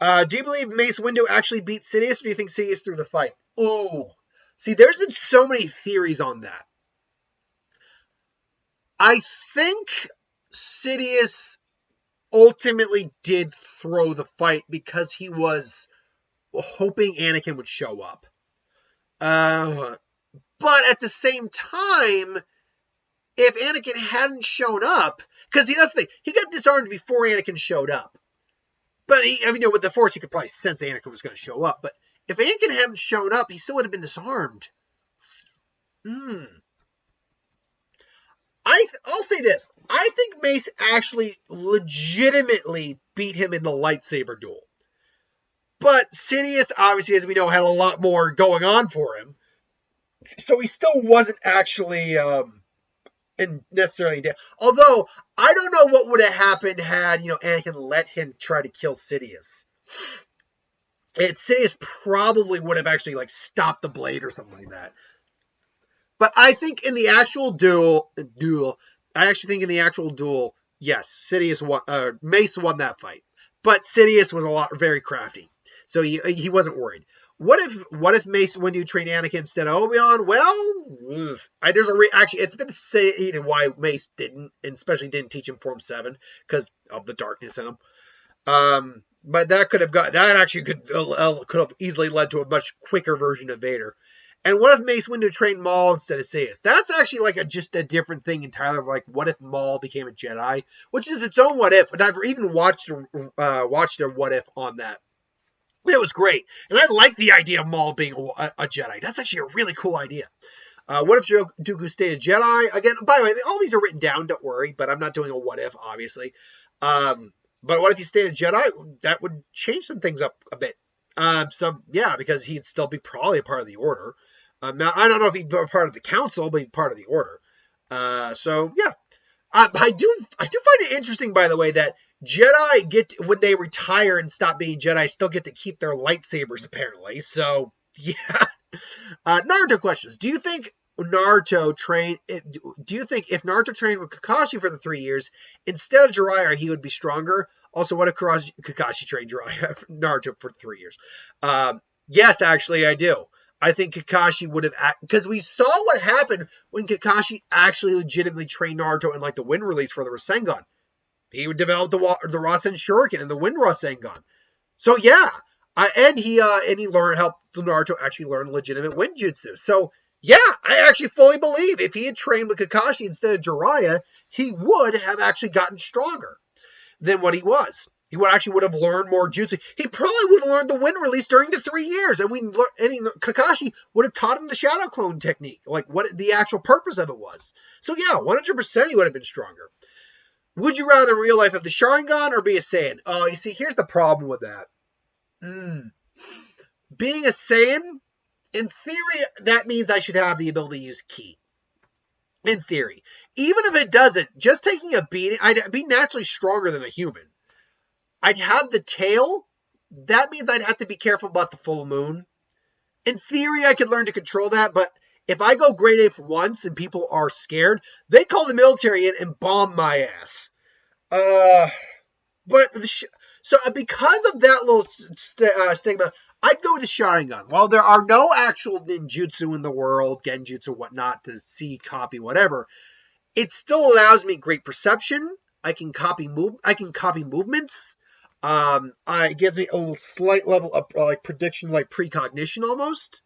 Do you believe Mace Windu actually beat Sidious, or do you think Sidious threw the fight? Oh, see, there's been so many theories on that. I think Sidious ultimately did throw the fight because he was hoping Anakin would show up. But at the same time, if Anakin hadn't shown up, because that's the thing, he got disarmed before Anakin showed up. But with the Force, he could probably sense Anakin was going to show up. But if Anakin hadn't shown up, he still would have been disarmed. I'll say this. I think Mace actually legitimately beat him in the lightsaber duel. But Sidious, obviously, as we know, had a lot more going on for him. So he still wasn't actually necessarily dead. Although, I don't know what would have happened had, Anakin let him try to kill Sidious. And Sidious probably would have actually, stopped the blade or something like that. But I think in the actual duel, yes, Mace won that fight. But Sidious was very crafty. So he wasn't worried. What if Mace Windu trained Anakin instead of Obi-Wan? Well, actually, it's been said why Mace didn't, and especially didn't teach him Form 7 because of the darkness in him. But that could have easily led to a much quicker version of Vader. And what if Mace Windu trained Maul instead of Sidious? That's actually just a different thing entirely. What if Maul became a Jedi, which is its own what if. And I've even watched a what if on that. It was great. And I like the idea of Maul being a Jedi. That's actually a really cool idea. What if Dooku stayed a Jedi? Again, by the way, all these are written down, don't worry, but I'm not doing a what if, obviously. But what if he stayed a Jedi? That would change some things up a bit. Because he'd still be probably a part of the Order. Now, I don't know if he'd be a part of the Council, but he'd be part of the Order. I do find it interesting, by the way, that Jedi when they retire and stop being Jedi, still get to keep their lightsabers, apparently. So, yeah. Naruto questions. Do you think if Naruto trained with Kakashi for the 3 years, instead of Jiraiya, he would be stronger? Also, what if Kakashi trained Naruto for 3 years? Yes, actually, I do. I think Kakashi would have, because we saw what happened when Kakashi actually legitimately trained Naruto in the wind release for the Rasengan. He would develop the Rasen Shuriken and the Wind Rasengan. So yeah, and he helped Naruto actually learn legitimate wind jutsu. So Yeah, I actually fully believe if he had trained with Kakashi instead of Jiraiya, he would have actually gotten stronger than what he was. He would have learned more jutsu. He probably would have learned the wind release during the 3 years, and Kakashi would have taught him the shadow clone technique, like what the actual purpose of it was. So yeah, 100% he would have been stronger. Would you rather in real life have the Sharingan or be a Saiyan? Oh, you see, here's the problem with that. Being a Saiyan, in theory, that means I should have the ability to use Ki. In theory. Even if it doesn't, just taking a beating, I'd be naturally stronger than a human. I'd have the tail. That means I'd have to be careful about the full moon. In theory, I could learn to control that, but if I go grade A for once and people are scared, they call the military in and bomb my ass. So because of that little stigma, I'd go with the Sharingan. While there are no actual ninjutsu in the world, genjutsu, whatnot, to see, copy, whatever, it still allows me great perception. I can copy movements. It gives me a slight level of like prediction, like precognition almost.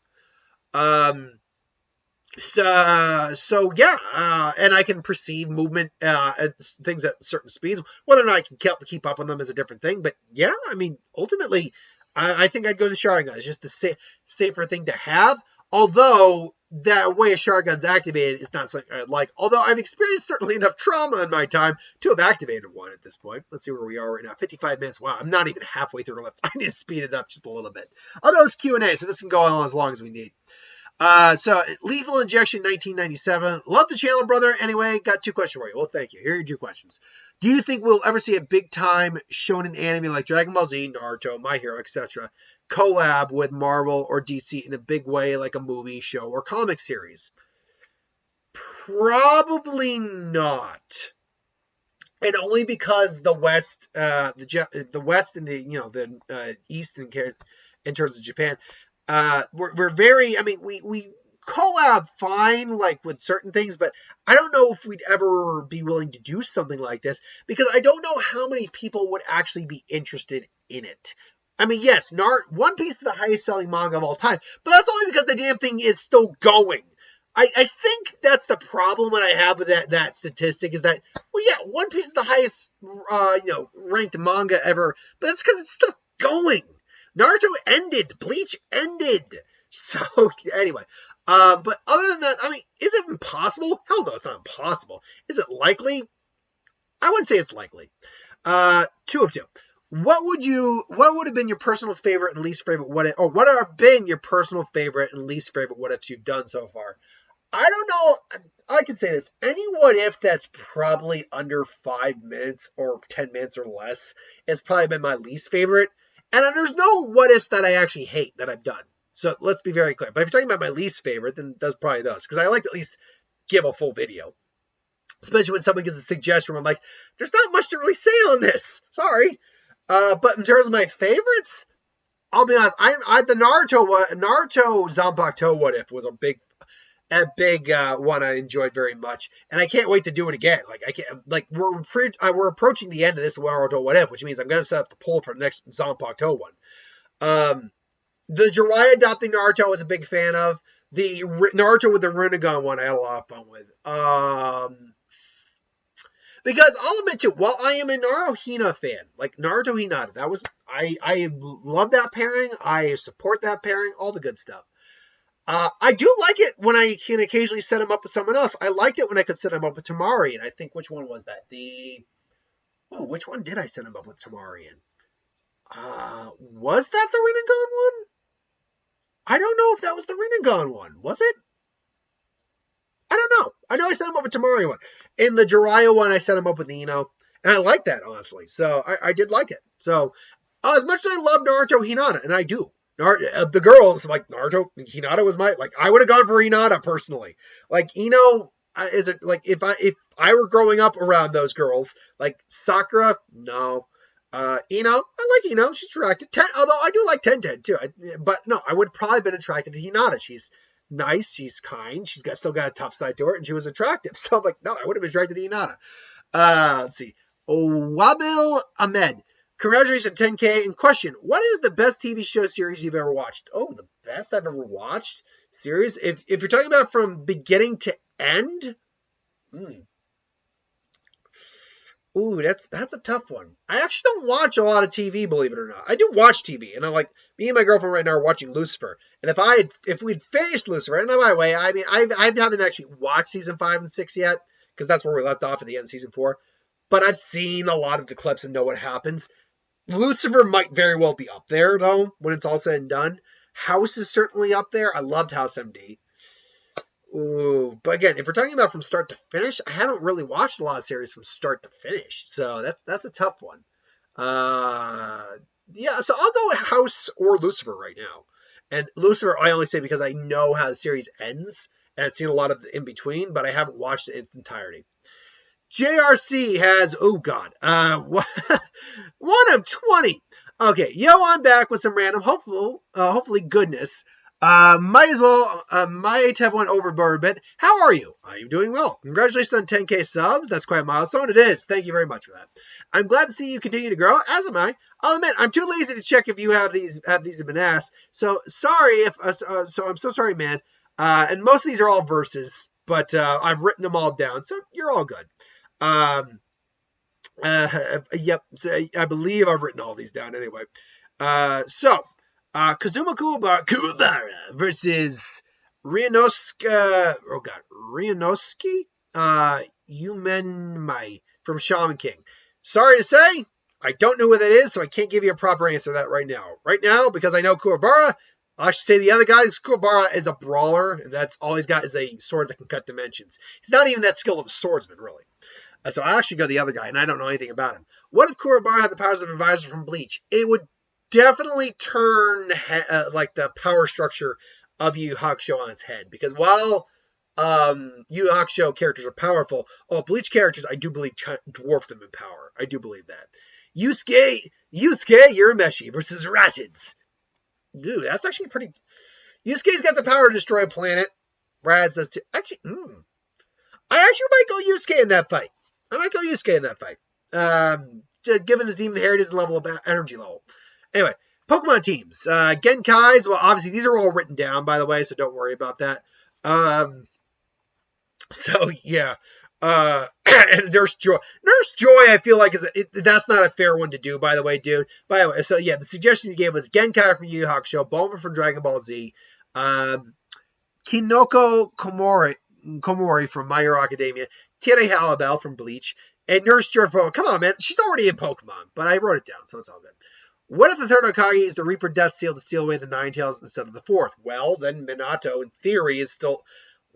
So yeah, and I can perceive movement, things at certain speeds. Whether or not I can keep up on them is a different thing. But yeah, I mean, ultimately, I think I'd go the Sharingan. It's just the safer thing to have. Although that way a Sharingan's activated is not something I'd like. Although I've experienced certainly enough trauma in my time to have activated one at this point. Let's see where we are right now. 55 minutes. Wow, I'm not even halfway through the list. I need to speed it up just a little bit. Although it's Q&A, so this can go on as long as we need. So Lethal Injection 1997. Love the channel, brother. Anyway, got 2 questions for you. Well, thank you. Here are your 2 questions. Do you think we'll ever see a big time shonen anime like Dragon Ball Z, Naruto, My Hero, etc. collab with Marvel or DC in a big way like a movie, show, or comic series? Probably not. And only because the West, the West and the East in terms of Japan, we're very, I mean, we collab fine, like with certain things, but I don't know if we'd ever be willing to do something like this because I don't know how many people would actually be interested in it. I mean, yes, One Piece is the highest selling manga of all time, but that's only because the damn thing is still going. I think that's the problem that I have with that statistic is that, well, yeah, One Piece is the highest, ranked manga ever, but that's because it's still going. Naruto ended. Bleach ended. So, anyway. But other than that, I mean, is it impossible? Hell no, it's not impossible. Is it likely? I wouldn't say it's likely. 2 of 2. What would have been your personal favorite and least favorite what have been your personal favorite and least favorite what ifs you've done so far? I don't know. I can say this. Any what if that's probably under 5 minutes or 10 minutes or less has probably been my least favorite. And there's no what ifs that I actually hate that I've done. So let's be very clear. But if you're talking about my least favorite, then that's probably those. Because I like to at least give a full video. Especially when someone gives a suggestion where I'm like, there's not much to really say on this. Sorry. But in terms of my favorites, I'll be honest. The Naruto Zanpakuto what if was a big one I enjoyed very much, and I can't wait to do it again. We're approaching the end of this Naruto what if, which means I'm going to set up the poll for the next Zanpakuto one. The Jiraiya adopting Naruto I was a big fan of. The Naruto with the Rinnegan one I had a lot of fun with. Because I'll admit to, while I am a Naruto Hina fan, like Naruto Hinata, that was I love that pairing. I support that pairing. All the good stuff. I do like it when I can occasionally set him up with someone else. I liked it when I could set him up with Tamari, and I think which one was that? Which one did I set him up with Tamari in? Was that the Rinnegan one? I don't know if that was the Rinnegan one. Was it? I don't know. I know I set him up with Tamari one. In the Jiraiya one, I set him up with Ino, and I like that, honestly. So I did like it. So as much as I love Naruto Hinata, and I do, the girls, like Naruto, Hinata was I would have gone for Hinata personally. Like, Ino, if I were growing up around those girls, like Sakura, no. Ino, I like Ino, she's attractive. Although I do like Tenten too. But no, I would probably been attracted to Hinata. She's nice, she's kind, she's still got a tough side to her, and she was attractive. So I'm like, no, I would have been attracted to Hinata. Let's see. Wabil Ahmed. Congratulations on 10K. And question, what is the best TV show series you've ever watched? Oh, the best I've ever watched? series. If you're talking about from beginning to end, ooh, that's a tough one. I actually don't watch a lot of TV, believe it or not. I do watch TV, and I'm like, me and my girlfriend right now are watching Lucifer. And if we'd finished Lucifer, and by the way, I mean I haven't actually watched season 5 and 6 yet, because that's where we left off at the end of season 4. But I've seen a lot of the clips and know what happens. Lucifer might very well be up there, though, when it's all said and done. House is certainly up there. I loved House MD. Ooh, but again, if we're talking about from start to finish, I haven't really watched a lot of series from start to finish, so that's a tough one. Yeah, so I'll go with House or Lucifer right now. And Lucifer, I only say because I know how the series ends, and I've seen a lot of the in between, but I haven't watched it in its entirety. JRC has, oh God, 1 of 20. Okay, yo, I'm back with some random, hopefully goodness. Might have went overboard a bit. How are you? I'm doing well. Congratulations on 10K subs. That's quite a milestone. It is. Thank you very much for that. I'm glad to see you continue to grow, as am I. I'll admit, I'm too lazy to check if you have these been asked. So sorry so I'm so sorry, man. And most of these are all verses, but I've written them all down, so you're all good. Yep. So I believe I've written all these down anyway. Kazuma Kuwabara versus Ryunosuke Yumenmai from Shaman King. Sorry to say, I don't know who that is, so I can't give you a proper answer to that right now. Right now, because I know Kuwabara, I should say the other guy, Kuwabara is a brawler. That's all he's got is a sword that can cut dimensions. He's not even that skilled of a swordsman, really. So I actually go the other guy, and I don't know anything about him. What if Kuwabara had the powers of Advisor from Bleach? It would definitely turn like the power structure of Yu Yu Hakusho on its head. Because while Yu Yu Hakusho characters are powerful, Bleach characters, I do believe, dwarf them in power. I do believe that. Yusuke Urameshi versus Ratids. Dude, that's actually pretty... Yusuke's got the power to destroy a planet. Rads does too. Actually, I actually might go Yusuke in that fight. Given his demon heritage level of energy level. Anyway, Pokemon teams. Genkai's, well, obviously, these are all written down, by the way, so don't worry about that. So, yeah. And Nurse Joy. Nurse Joy, I feel like, that's not a fair one to do, by the way, dude. By the way, so, yeah, the suggestion he gave was Genkai from Yu Yu Hakusho, Bulma from Dragon Ball Z, Kinoko Komori from My Hero Academia, Tere Halibel from Bleach, and Nurse Joy from... Come on, man. She's already in Pokemon, but I wrote it down, so it's all good. What if the third Hokage is the Reaper Death Seal to steal away the Ninetales instead of the fourth? Well, then Minato, in theory, is still...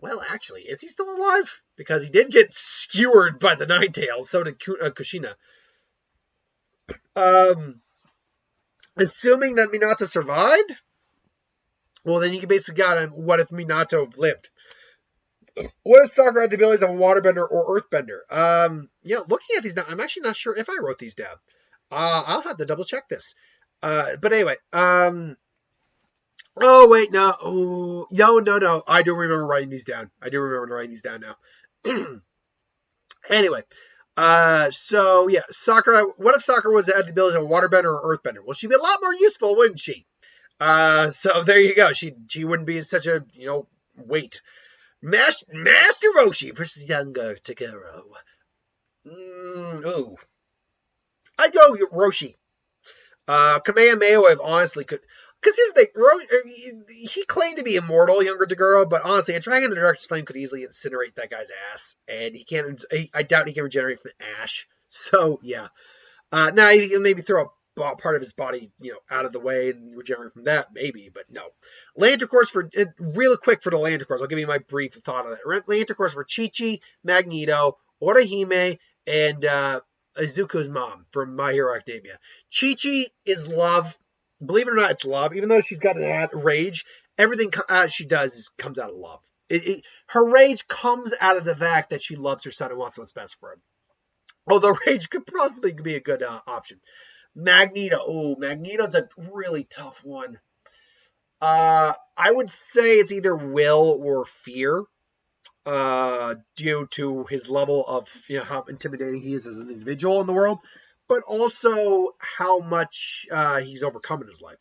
Well, actually, is he still alive? Because he did get skewered by the Ninetales, so did Kushina. Assuming that Minato survived? Well, then you can basically got on what if Minato lived? What if Sakura had the abilities of a waterbender or earthbender? Yeah, looking at these now, I'm actually not sure if I wrote these down. I'll have to double check this. But anyway, oh wait, no. Oh, no. I do remember writing these down. Now. Anyway, so yeah, Sakura. What if Sakura had the abilities of a waterbender or earthbender? Well, she'd be a lot more useful, wouldn't she? So there you go. She wouldn't be such a weight. Master Roshi versus younger Takeru. Ooh. I'd go Roshi. Kamehameha Wave honestly could... Because here's the thing. He claimed to be immortal, younger Taguro, but honestly, a Dragon of the Darkest Flame could easily incinerate that guy's ass. And he can't... I doubt he can regenerate from ash. So, yeah. Now, he can maybe throw a part of his body, out of the way and regenerate from that, maybe, but no. Lantern Course real quick for the Lantern Course, I'll give you my brief thought on it. Lantern Course for Chi-Chi, Magneto, Orihime, and Izuku's mom from My Hero Academia. Chi-Chi is love. Believe it or not, it's love. Even though she's got that rage, everything she does comes out of love. Her rage comes out of the fact that she loves her son and wants what's best for him. Although rage could possibly be a good option. Magneto. Oh, Magneto's a really tough one. I would say it's either will or fear, due to his level of how intimidating he is as an individual in the world, but also how much he's overcome in his life.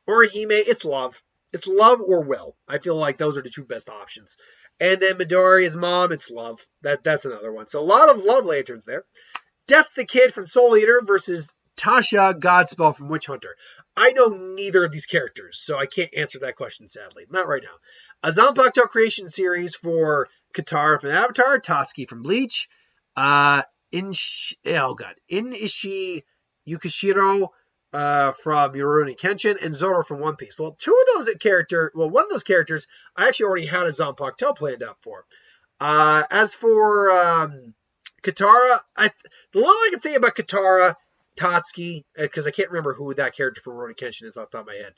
Orihime, it's love. It's love or will. I feel like those are the two best options. And then Midoriya's mom, it's love. That's another one. So a lot of love lanterns there. Death the Kid from Soul Eater versus Tasha Godspell from Witch Hunter. I know neither of these characters, so I can't answer that question, sadly. Not right now. A Zanpakuto creation series for Katara from Avatar, Tatsuki from Bleach, Inishi Yukishiro from Rurouni Kenshin, and Zoro from One Piece. Well, one of those characters, I actually already had a Zanpakuto planned out for. As for Katara, the little I can say about Katara, Tatsuki, because I can't remember who that character from Rurouni Kenshin is off the top of my head.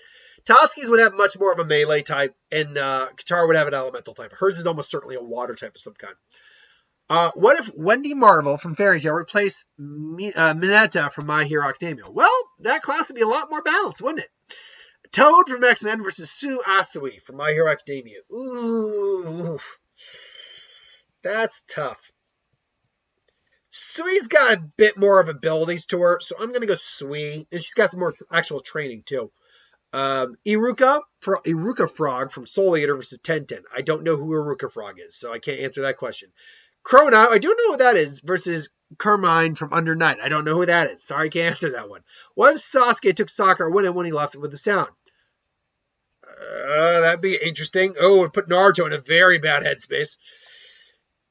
Tatsuki's would have much more of a melee type, and Katara would have an elemental type. Hers is almost certainly a water type of some kind. What if Wendy Marvel from Fairy Tail replaced Mineta from My Hero Academia? Well, that class would be a lot more balanced, wouldn't it? Toad from X-Men versus Sue Asui from My Hero Academia. Ooh, that's tough. Sui's got a bit more of abilities to her, so I'm going to go Sui. And she's got some more actual training, too. Iruka Frog from Soul Eater versus Tenten. I don't know who Iruka Frog is, so I can't answer that question. Krona, I do know who that is, versus Carmine from Under Night. I don't know who that is. Sorry, I can't answer that one. What if Sasuke took Sakura when he left it with the sound? That'd be interesting. Oh, it would put Naruto in a very bad headspace.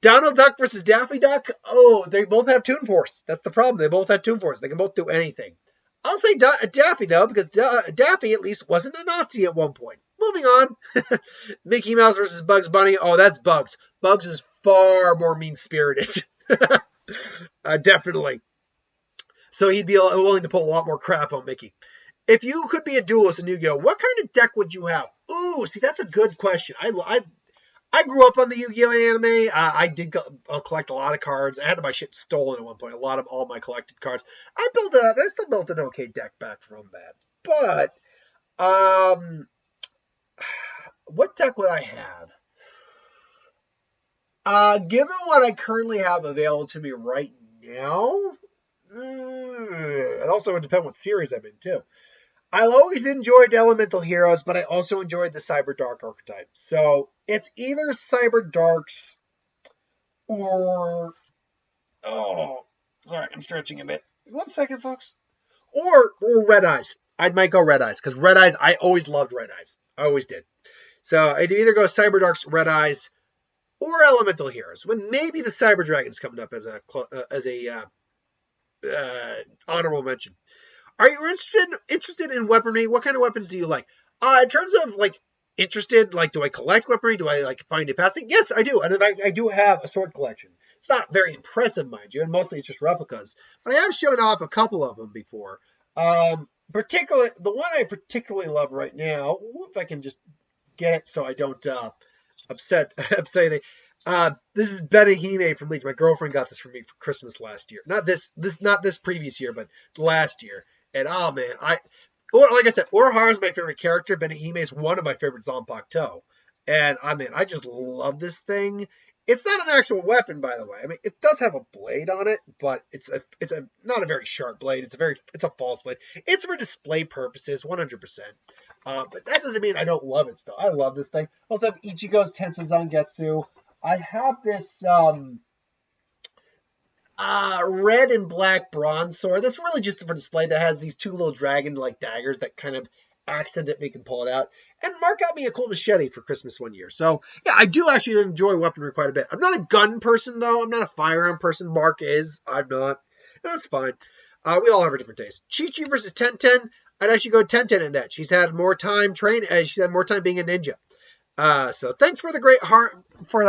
Donald Duck versus Daffy Duck. Oh, they both have Toon Force. That's the problem. They both have Toon Force. They can both do anything. I'll say Daffy, though, because Daffy at least wasn't a Nazi at one point. Moving on. Mickey Mouse versus Bugs Bunny. Oh, that's Bugs. Bugs is far more mean-spirited. Definitely. So he'd be willing to pull a lot more crap on Mickey. If you could be a duelist in Yu-Gi-Oh!, what kind of deck would you have? Ooh, see, that's a good question. I grew up on the Yu-Gi-Oh! Anime. I did collect a lot of cards. I had my shit stolen at one point. All my collected cards. I still built an okay deck back from that. But, what deck would I have? Given what I currently have available to me right now, it also would depend what series I'm in, too. I've always enjoyed Elemental Heroes, but I also enjoyed the Cyber Dark archetype. So it's either Cyber Darks or... Oh, sorry, I'm stretching a bit. 1 second, folks. Or Red Eyes. I might go Red Eyes, because Red Eyes, I always loved Red Eyes. I always did. So I'd either go Cyber Darks, Red Eyes, or Elemental Heroes, with maybe the Cyber Dragons coming up as a honorable mention. Are you interested in weaponry? What kind of weapons do you like? In terms of interested, do I collect weaponry? Do I find it passing? Yes, I do. And I do have a sword collection. It's not very impressive, mind you, and mostly it's just replicas. But I have shown off a couple of them before. Particularly the one I particularly love right now. If I can just get it so I don't upset anything. This is Benihime from Bleach. My girlfriend got this for me for Christmas last year. Not this previous year, but last year. And oh man, like I said, Urahara is my favorite character. Benihime is one of my favorite Zanpakuto. And I just love this thing. It's not an actual weapon, by the way. It does have a blade on it, but it's not a very sharp blade. It's a false blade. It's for display purposes, 100%. But that doesn't mean I don't love it still. I love this thing. I also have Ichigo's Tensei I have this red and black bronze sword. That's really just for display. That has these two little dragon-like daggers that kind of accent it, make him pull it out. And Mark got me a cool machete for Christmas one year. So, yeah, I do actually enjoy weaponry quite a bit. I'm not a gun person, though. I'm not a firearm person. Mark is. I'm not. That's fine. We all have our different tastes. Chi-Chi versus Tenten. I'd actually go Tenten in that. She's had more time training. She's had more time being a ninja. So thanks for the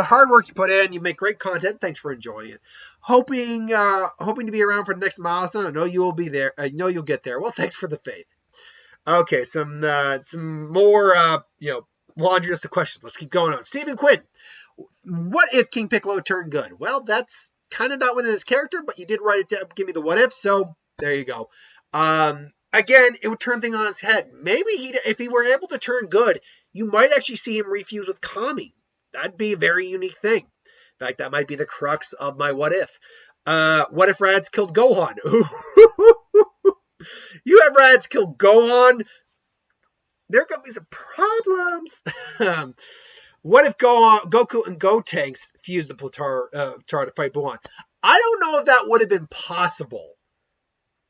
hard work you put in. You make great content. Thanks for enjoying it. Hoping to be around for the next milestone. I know you will be there. I know you'll get there. Well, thanks for the faith. Okay, some more laundry list of questions. Let's keep going on. Stephen Quinn. What if King Piccolo turned good? Well, that's kind of not within his character, but you did write it down. Give me the what if. So there you go. Again, it would turn things on his head. Maybe if he were able to turn good, you might actually see him refuse with Kami. That'd be a very unique thing. In fact, that might be the crux of my what if. What if Raditz killed Gohan? You have Raditz kill Gohan? there could be some problems. What if Goku and Gotenks fused the Platar to fight Buon? I don't know if that would have been possible.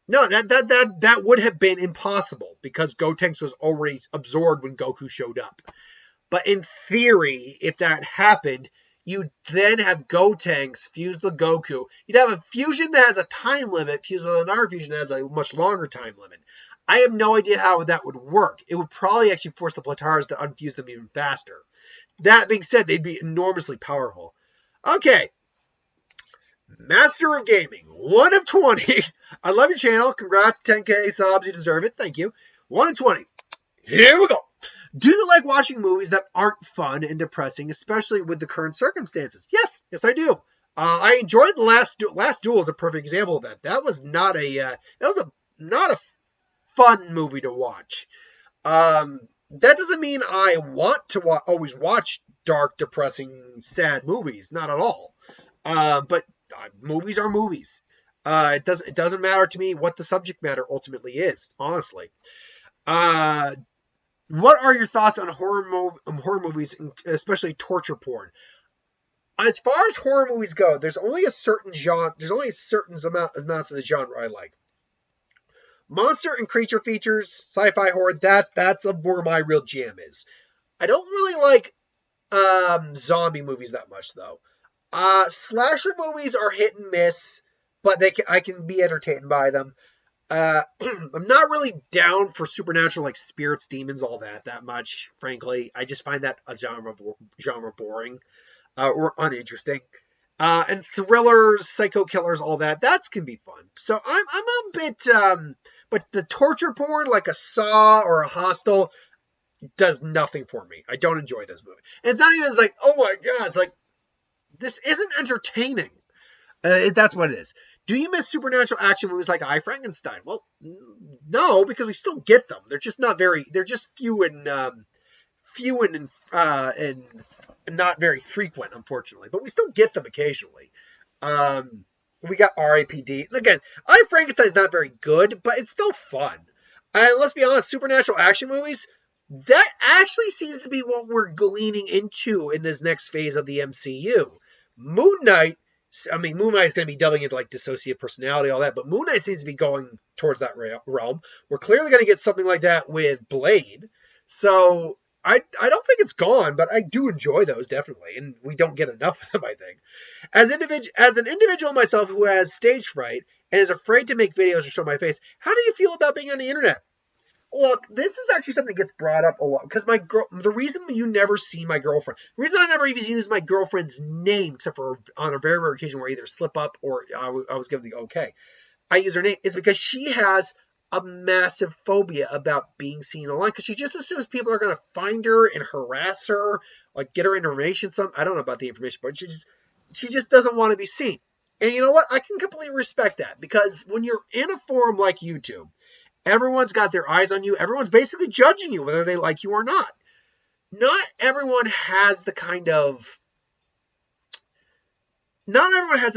No, that would have been impossible because Gotenks was already absorbed when Goku showed up. But in theory, if that happened, you'd then have Gotenks fuse the Goku. You'd have a fusion that has a time limit fused with another fusion that has a much longer time limit. I have no idea how that would work. It would probably actually force the Platars to unfuse them even faster. That being said, they'd be enormously powerful. Okay. Master of Gaming, 1 of 20. I love your channel. Congrats, 10K subs. You deserve it. Thank you. 1 of 20. Here we go. Do you like watching movies that aren't fun and depressing, especially with the current circumstances? Yes, I do. I enjoyed the Last Duel is a perfect example of that. That was not a fun movie to watch. That doesn't mean I want to always watch dark, depressing, sad movies. Not at all. But movies are movies. It doesn't matter to me what the subject matter ultimately is, honestly. What are your thoughts on horror movies, especially torture porn? As far as horror movies go, there's only a certain genre. There's only a certain amounts of the genre I like. Monster and creature features, sci-fi horror. That's where my real jam is. I don't really like zombie movies that much though. Slasher movies are hit and miss, but I can be entertained by them. I'm not really down for supernatural like spirits, demons, all that much. Frankly, I just find that a genre boring or uninteresting. And thrillers, psycho killers, all that can be fun. So I'm a bit, but the torture porn like a Saw or a Hostel does nothing for me. I don't enjoy those movies. And it's not even it's like, oh my god, it's like this isn't entertaining. That's what it is. Do you miss supernatural action movies like I, Frankenstein? Well, no, because we still get them. They're just not very. They're just few and not very frequent, unfortunately. But we still get them occasionally. We got R.I.P.D. Again, I, Frankenstein is not very good, but it's still fun. And let's be honest, supernatural action movies, that actually seems to be what we're leaning into in this next phase of the MCU. Moon Knight is going to be delving into like dissociative personality, all that, but Moon Knight seems to be going towards that realm. We're clearly going to get something like that with Blade. So I don't think it's gone, but I do enjoy those definitely, and we don't get enough of them, I think. As an individual myself who has stage fright and is afraid to make videos or show my face, how do you feel about being on the internet? Look, this is actually something that gets brought up a lot because the reason you never see my girlfriend, the reason I never even use my girlfriend's name, except for on a very rare occasion where I either slip up or I was given the okay, I use her name, is because she has a massive phobia about being seen online because she just assumes people are going to find her and harass her, like get her information. I don't know about the information, but she just doesn't want to be seen. And you know what? I can completely respect that because when you're in a forum like YouTube, everyone's got their eyes on you. Everyone's basically judging you, whether they like you or not. Not everyone has the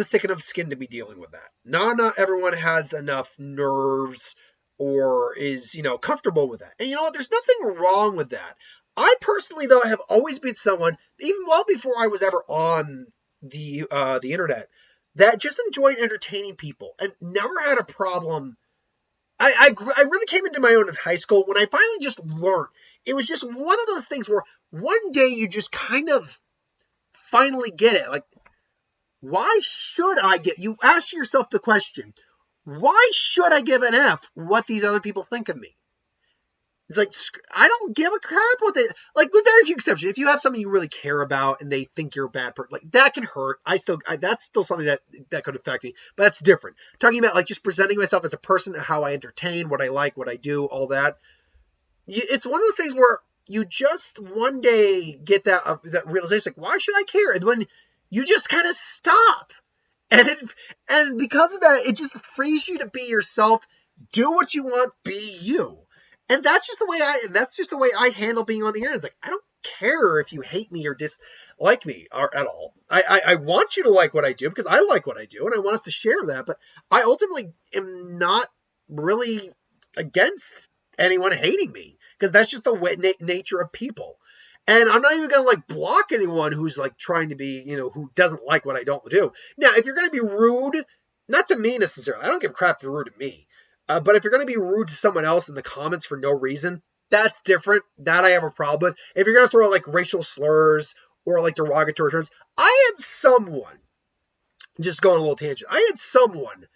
thick enough skin to be dealing with that. Not everyone has enough nerves or is, comfortable with that. And you know what? There's nothing wrong with that. I personally, though, have always been someone, even well before I was ever on the internet, that just enjoyed entertaining people and never had a problem. I really came into my own in high school when I finally just learned. It was just one of those things where one day you just kind of finally get it. Like, why should I you ask yourself the question, why should I give an F what these other people think of me? It's like, I don't give a crap what they, like, with very few exceptions. If you have something you really care about and they think you're a bad person, like, that can hurt. That's still something that could affect me, but that's different. Talking about, like, just presenting myself as a person, how I entertain, what I like, what I do, all that. It's one of those things where you just one day get that realization, like, why should I care? And when you just kind of stop. And because of that, it just frees you to be yourself, do what you want, be you. And that's just the way I handle being on the internet. It's like, I don't care if you hate me or dislike me at all. I want you to like what I do because I like what I do and I want us to share that. But I ultimately am not really against anyone hating me. because that's just the nature of people. And I'm not even going to like block anyone who's like trying to be, who doesn't like what I don't do. Now, if you're going to be rude, not to me necessarily, I don't give a crap if you're rude to me. But if you're going to be rude to someone else in the comments for no reason, that's different. That I have a problem with. If you're going to throw like racial slurs or like derogatory terms, I had someone, just going a little tangent, I had someone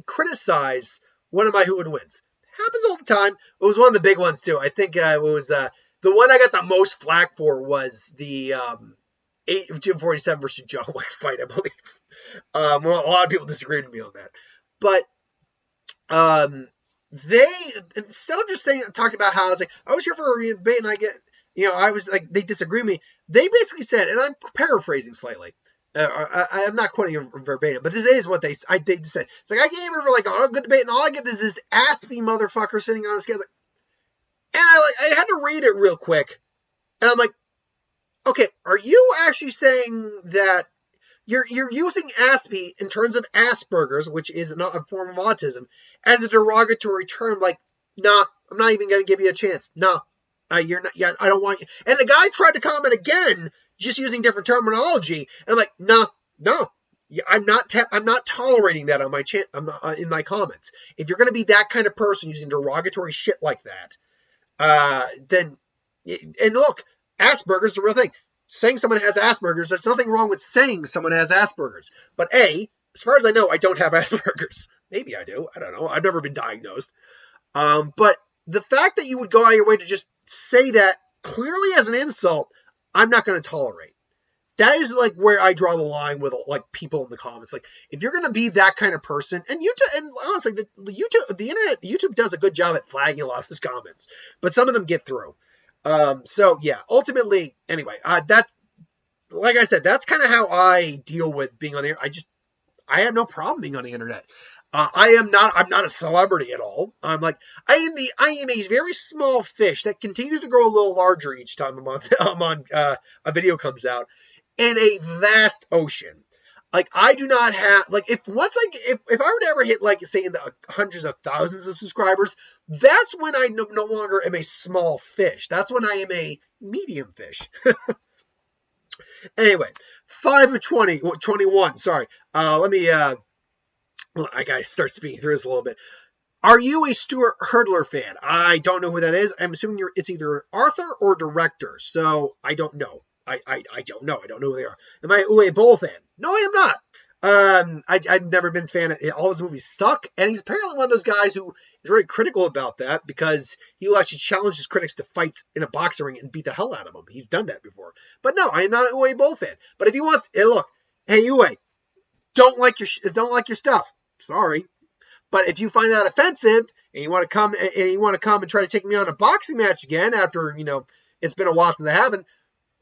criticize one of my Who Would Wins. Happens all the time. It was one of the big ones too. I think it was the one I got the most flack for was the Jim 47 versus John Wayne fight, I believe. Well, a lot of people disagreed with me on that. But they, instead of just talking about how I was like, I was here for a debate and I get, I was like, they disagree with me. They basically said, and I'm paraphrasing slightly. I'm not quoting verbatim, but this is what they said. It's like, I came here for like a good debate and all I get is this ass-y motherfucker sitting on the scale. And I had to read it real quick. And I'm like, okay, are you actually saying that you're using Aspie in terms of Asperger's, which is not a form of autism, as a derogatory term? Like, nah, I'm not even going to give you a chance. No, you're not. Yeah, I don't want you. And the guy tried to comment again, just using different terminology. And I'm like, no, I'm not tolerating that on my in my comments. If you're going to be that kind of person using derogatory shit like that, then, and look, Asperger's is the real thing. Saying someone has Asperger's, there's nothing wrong with saying someone has Asperger's. But as far as I know, I don't have Asperger's. Maybe I do. I don't know. I've never been diagnosed. But the fact that you would go out of your way to just say that clearly as an insult, I'm not going to tolerate. That is like where I draw the line with like people in the comments. Like, if you're going to be that kind of person, and YouTube, and honestly, the internet, YouTube does a good job at flagging a lot of his comments, but some of them get through. So yeah, ultimately, anyway, that, like I said, that's kind of how I deal with being on the internet. I have no problem being on the internet. I'm not a celebrity at all. I'm I am a very small fish that continues to grow a little larger each time a video comes out in a vast ocean. Like, I do not have, like, if I were to ever hit, like, say, in the hundreds of thousands of subscribers, that's when I no longer am a small fish. That's when I am a medium fish. Anyway, 5 of 20, 21, sorry. Let me, I gotta start speaking through this a little bit. Are you a Stuart Hurdler fan? I don't know who that is. I'm assuming it's either author or director, so I don't know. I don't know. I don't know who they are. Am I Uwe Boll fan? No, I am not. I've never been a fan of all his movies suck, and he's apparently one of those guys who is very critical about that because he will actually challenge his critics to fight in a boxing ring and beat the hell out of them. He's done that before. But no, I am not an Uwe Boll fan. But if he wants, hey, look, hey Uwe, don't like your stuff. Sorry. But if you find that offensive and you want to come and try to take me on a boxing match again after, it's been a while since they haven't,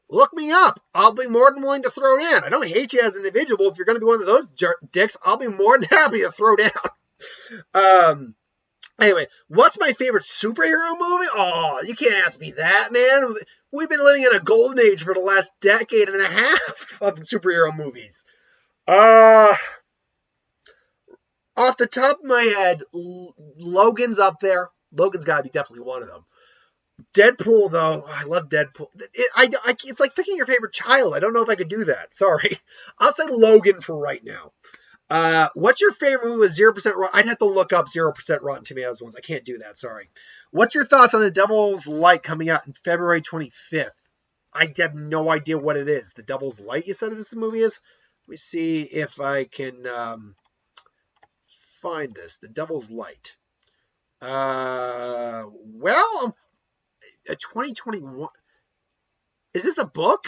look me up. I'll be more than willing to throw down. I don't hate you as an individual. If you're going to be one of those dicks, I'll be more than happy to throw down. Anyway, what's my favorite superhero movie? Oh, you can't ask me that, man. We've been living in a golden age for the last decade and a half of superhero movies. Off the top of my head, Logan's up there. Logan's got to be definitely one of them. Deadpool, though, I love Deadpool. It's like picking your favorite child. I don't know if I could do that. Sorry. I'll say Logan for right now. What's your favorite movie with 0% Rotten? I'd have to look up 0% Rotten Tomatoes ones. I can't do that. Sorry. What's your thoughts on The Devil's Light coming out in February 25th? I have no idea what it is. The Devil's Light, you said this movie is? Let me see if I can find this. The Devil's Light. Well, 2021. Is this a book?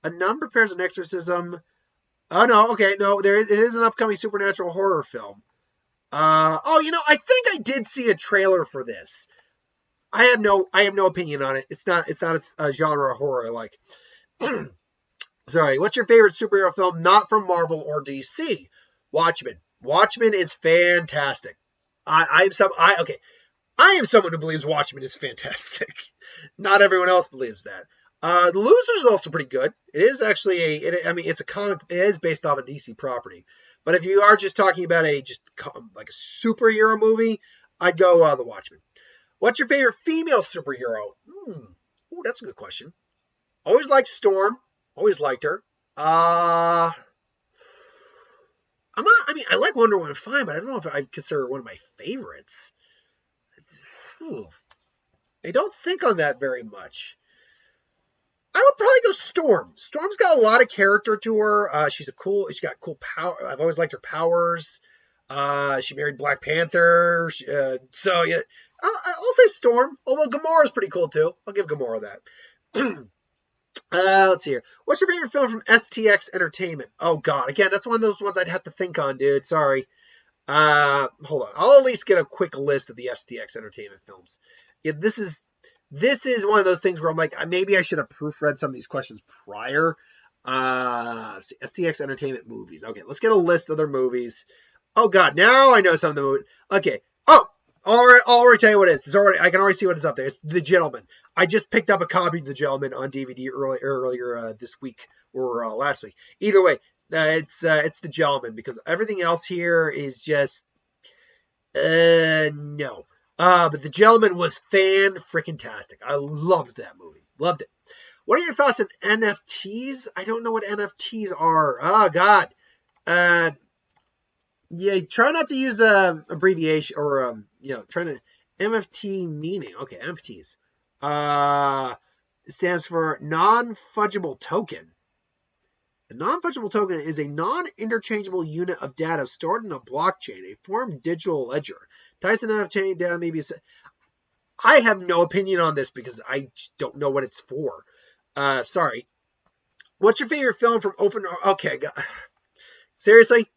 A nun prepares an exorcism. Oh no, okay, no, it is an upcoming supernatural horror film. I think I did see a trailer for this. I have no opinion on it. It's not a genre of horror I like. Sorry, what's your favorite superhero film not from Marvel or DC? Watchmen. Watchmen is fantastic. I am someone who believes Watchmen is fantastic. Not everyone else believes that. The Loser is also pretty good. It is actually it's a comic. It is based off a DC property. But if you are just talking about like a superhero movie, I'd go The Watchmen. What's your favorite female superhero? Ooh, that's a good question. Always liked Storm. Always liked her. I like Wonder Woman fine, but I don't know if I'd consider her one of my favorites. I don't think on that very much. I would probably go Storm. Storm's got a lot of character to her. She's got cool power. I've always liked her powers. She married Black Panther. So yeah, I'll say Storm. Although Gamora's pretty cool too. I'll give Gamora that. Let's see here. What's your favorite film from STX Entertainment? Oh God, again, that's one of those ones I'd have to think on, dude. Sorry. Hold on. I'll at least get a quick list of the STX Entertainment films. Yeah, this is one of those things where I'm like, maybe I should have proofread some of these questions prior. STX Entertainment movies. Okay, let's get a list of their movies. Oh God, now I know some of the movies. Okay. Oh, I'll already tell you what it is. I can already see what is up there. It's The Gentleman. I just picked up a copy of The Gentleman on DVD earlier this week or last week. Either way, it's The Gentleman because everything else here is just no. But The Gentleman was fan-freaking-tastic. I loved that movie. Loved it. What are your thoughts on NFTs? I don't know what NFTs are. Oh God. Yeah, try not to use abbreviation or trying to MFT meaning. Okay, NFTs. It stands for non-fungible token. A non-fungible token is a non-interchangeable unit of data stored in a blockchain, a form digital ledger. Tyson NFT data maybe. I have no opinion on this because I don't know what it's for. Sorry. What's your favorite film from Open? Okay, seriously.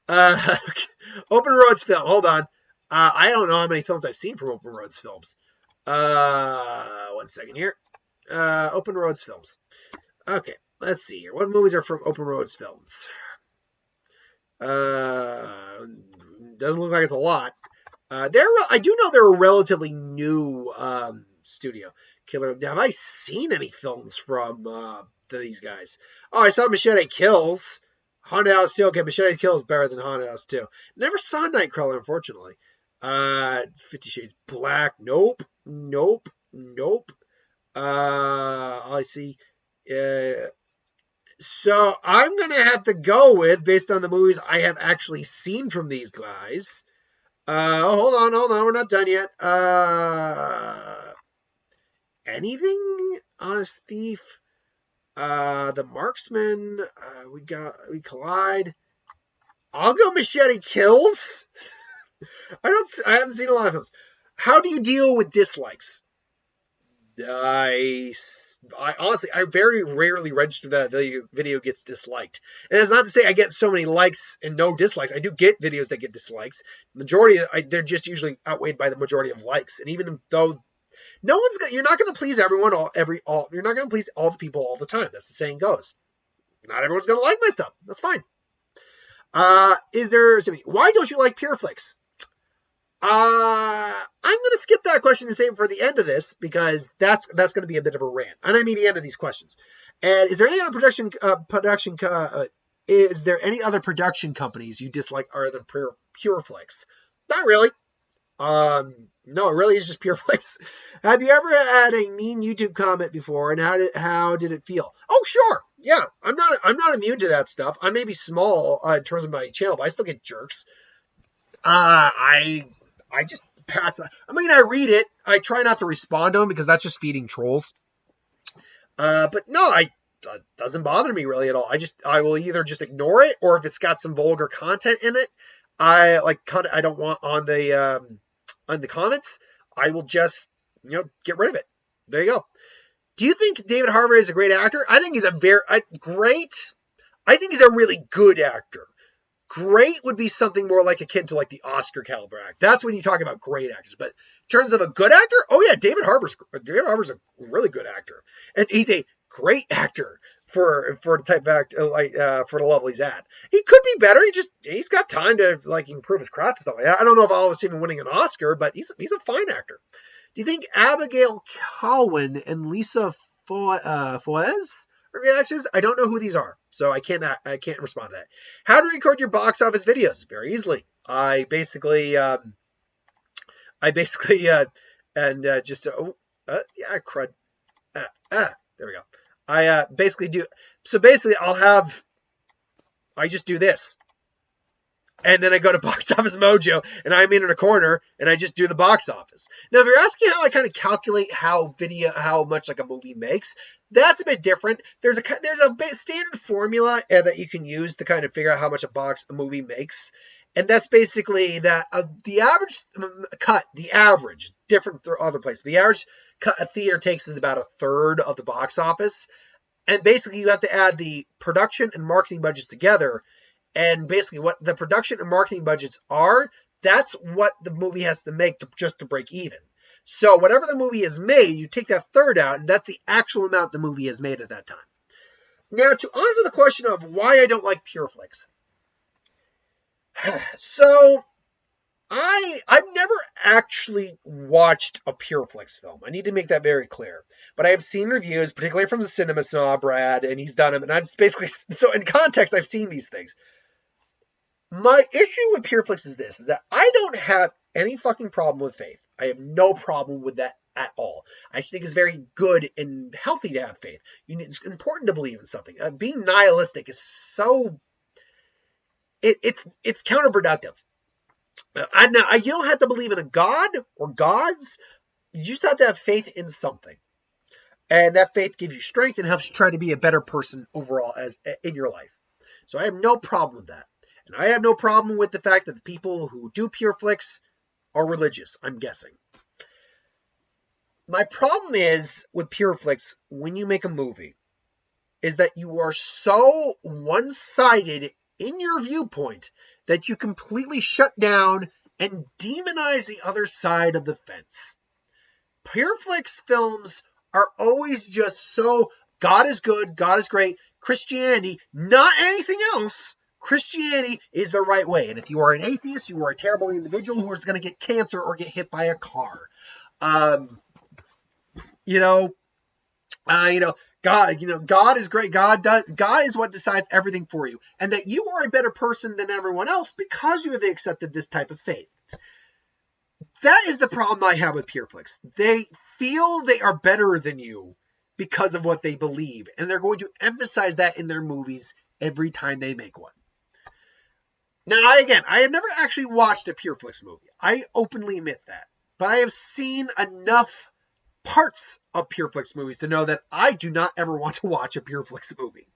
Open Roads film. Hold on. I don't know how many films I've seen from Open Roads films. 1 second here. Open Roads films. Okay, let's see here. What movies are from Open Roads films? Doesn't look like it's a lot. I do know they're a relatively new studio. Killer. Have I seen any films from these guys? Oh, I saw Machete Kills. Haunted House 2. Okay, Machete Kills is better than Haunted House 2. Never saw Nightcrawler, unfortunately. 50 Shades Black. Nope. I see. So I'm going to have to go with, based on the movies I have actually seen from these guys. Hold on. We're not done yet. Anything? Honest Thief. The Marksman. We Collide. I'll go Machete Kills. I haven't seen a lot of films. How do you deal with dislikes? I honestly, I very rarely register that video gets disliked. And it's not to say I get so many likes and no dislikes. I do get videos that get dislikes. Majority, they're just usually outweighed by the majority of likes. And even though you're not going to please everyone, you're not going to please all the people all the time. That's the saying goes. Not everyone's going to like my stuff. That's fine. Why don't you like Pureflix? I'm going to skip that question and save it for the end of this because that's going to be a bit of a rant. And I mean the end of these questions. And is there any other is there any other production companies you dislike other than Pureflix? Not really. No, it really is just Pureflix. Have you ever had a mean YouTube comment before, and how did it feel? Oh, sure. Yeah, I'm not immune to that stuff. I may be small in terms of my channel, but I still get jerks. I just pass. I mean, I read it. I try not to respond to them because that's just feeding trolls. But no, it doesn't bother me really at all. I will either just ignore it, or if it's got some vulgar content in it, I don't want on the comments, I will just get rid of it. There you go. Do you think David Harbour is a great actor? I think he's great. I think he's a really good actor. Great would be something more like akin to like the Oscar caliber act. That's when you talk about great actors. But in terms of a good actor, oh yeah, David Harbour's a really good actor, and he's a great actor for the type of act for the level he's at. He could be better. He's got time to like improve his craft and stuff like that. I don't know if I'll see him winning an Oscar, but he's a fine actor. Do you think Abigail Cowan and Lisa Foez are reactions? I don't know who these are, so I can't respond to that. How to record your box office videos? Very easily. I basically And yeah, crud. There we go. I basically do. So basically, I just do this. And then I go to Box Office Mojo, and I'm in a corner, and I just do the box office. Now, if you're asking how I kind of calculate how much like a movie makes, that's a bit different. There's a standard formula that you can use to kind of figure out how much a movie makes, and that's basically that the average cut, different for other places. The average cut a theater takes is about a third of the box office, and basically you have to add the production and marketing budgets together. And basically what the production and marketing budgets are, that's what the movie has to make just to break even. So whatever the movie has made, you take that third out, and that's the actual amount the movie has made at that time. Now, to answer the question of why I don't like pure flicks. So, I've never actually watched a pure flicks film. I need to make that very clear. But I have seen reviews, particularly from the Cinema Snob, Brad, and he's done them. And I've basically, so in context, I've seen these things. My issue with pure flicks is this, is that I don't have any fucking problem with faith. I have no problem with that at all. I think it's very good and healthy to have faith. It's important to believe in something. Being nihilistic is so... It's counterproductive. You don't have to believe in a god or gods. You just have to have faith in something. And that faith gives you strength and helps you try to be a better person overall in your life. So I have no problem with that. And I have no problem with the fact that the people who do pure flicks are religious, I'm guessing. My problem is with pure flicks, when you make a movie, is that you are so one-sided in your viewpoint that you completely shut down and demonize the other side of the fence. Pure flicks films are always just so, God is good, God is great, Christianity, not anything else. Christianity is the right way. And if you are an atheist, you are a terrible individual who is going to get cancer or get hit by a car. God is great. God is what decides everything for you. And that you are a better person than everyone else because you have accepted this type of faith. That is the problem I have with pure flicks. They feel they are better than you because of what they believe. And they're going to emphasize that in their movies every time they make one. Now, I have never actually watched a pure flicks movie. I openly admit that. But I have seen enough parts of pure flicks movies to know that I do not ever want to watch a pure flicks movie.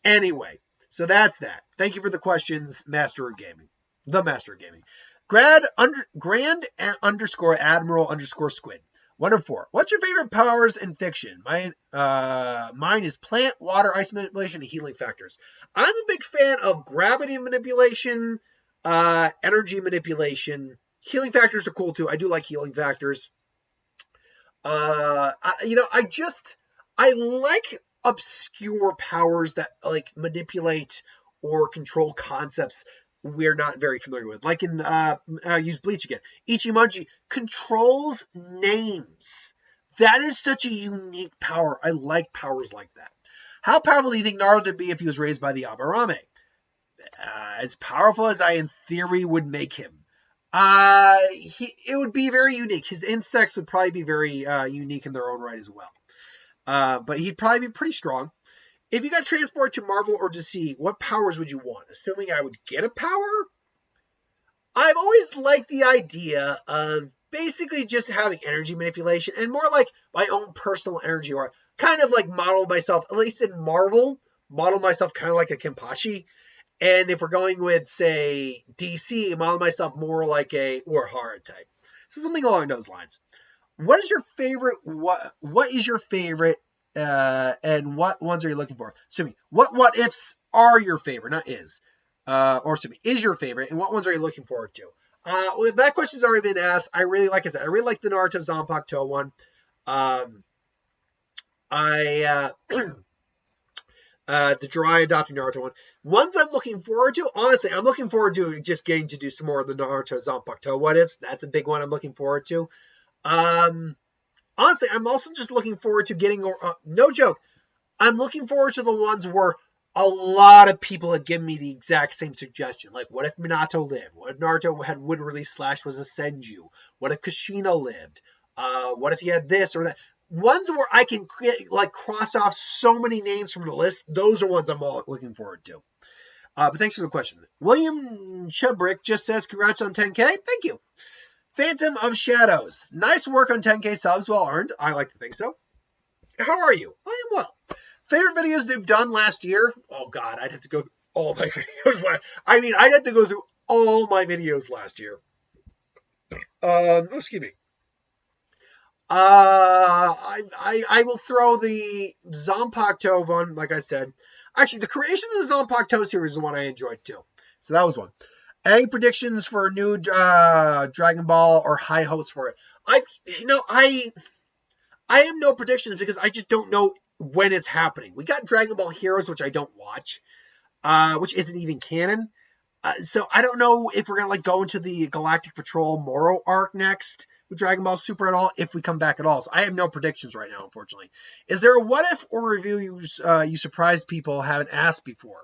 Anyway, so that's that. Thank you for the questions, Master of Gaming. The Master of Gaming. Grand _ Admiral _ Squid. 1 of 4. What's your favorite powers in fiction? Mine is plant, water, ice manipulation, and healing factors. I'm a big fan of gravity manipulation, energy manipulation. Healing factors are cool too. I do like healing factors. I like obscure powers that like manipulate or control concepts we're not very familiar with. Like in, I'll use Bleach again. Ichimonji controls names. That is such a unique power. I like powers like that. How powerful do you think Naruto would be if he was raised by the Aburame? As powerful as I, in theory, would make him. It would be very unique. His insects would probably be very unique in their own right as well. But he'd probably be pretty strong. If you got transported to Marvel or DC, what powers would you want? Assuming I would get a power? I've always liked the idea of basically just having energy manipulation and more like my own personal energy, or kind of like model myself, at least in Marvel, model myself kind of like a Kenpachi. And if we're going with, say, DC, model myself more like a Urahara type. So something along those lines. What is your favorite? What is your favorite? And what ones are you looking for? Sumi, what ifs are your favorite? Not is. Sumi, is your favorite, and what ones are you looking forward to? Well, that question's already been asked. I really like the Naruto Zanpakuto one. The dry adopting Naruto one. Ones I'm looking forward to, honestly, I'm looking forward to just getting to do some more of the Naruto Zanpakuto what ifs. That's a big one I'm looking forward to. Honestly, I'm also just looking forward to getting, no joke, I'm looking forward to the ones where a lot of people had given me the exact same suggestion. Like, what if Minato lived? What if Naruto had would release / was a Senju? What if Kushina lived? What if you had this or that? Ones where I can like cross off so many names from the list. Those are ones I'm all looking forward to. But thanks for the question. William Chubrick just says, congrats on 10K. Thank you. Phantom of Shadows. Nice work on 10K subs. Well earned. I like to think so. How are you? I am well. Favorite videos they've done last year? Oh, God. I'd have to go through all my videos. I'd have to go through all my videos last year. Excuse me. I will throw the Zompacto one, like I said. Actually, the creation of the Zompacto series is one I enjoyed too. So that was one. Any predictions for a new Dragon Ball or high hopes for it? I have no predictions because I just don't know when it's happening. We got Dragon Ball Heroes, which I don't watch, which isn't even canon. So I don't know if we're gonna go into the Galactic Patrol Moro arc next with Dragon Ball Super at all, if we come back at all. So I have no predictions right now, unfortunately. Is there a what if or review you surprised people haven't asked before?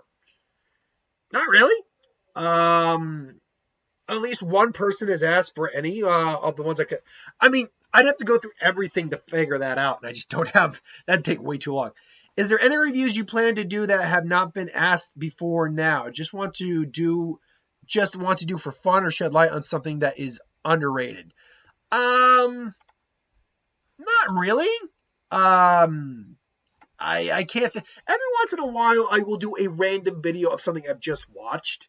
Not really. At least one person has asked for any of the ones I could. I'd have to go through everything to figure that out, and I just don't have. That'd take way too long. Is there any reviews you plan to do that have not been asked before now? Just want to do for fun or shed light on something that is underrated? Not really. I can't. Every once in a while, I will do a random video of something I've just watched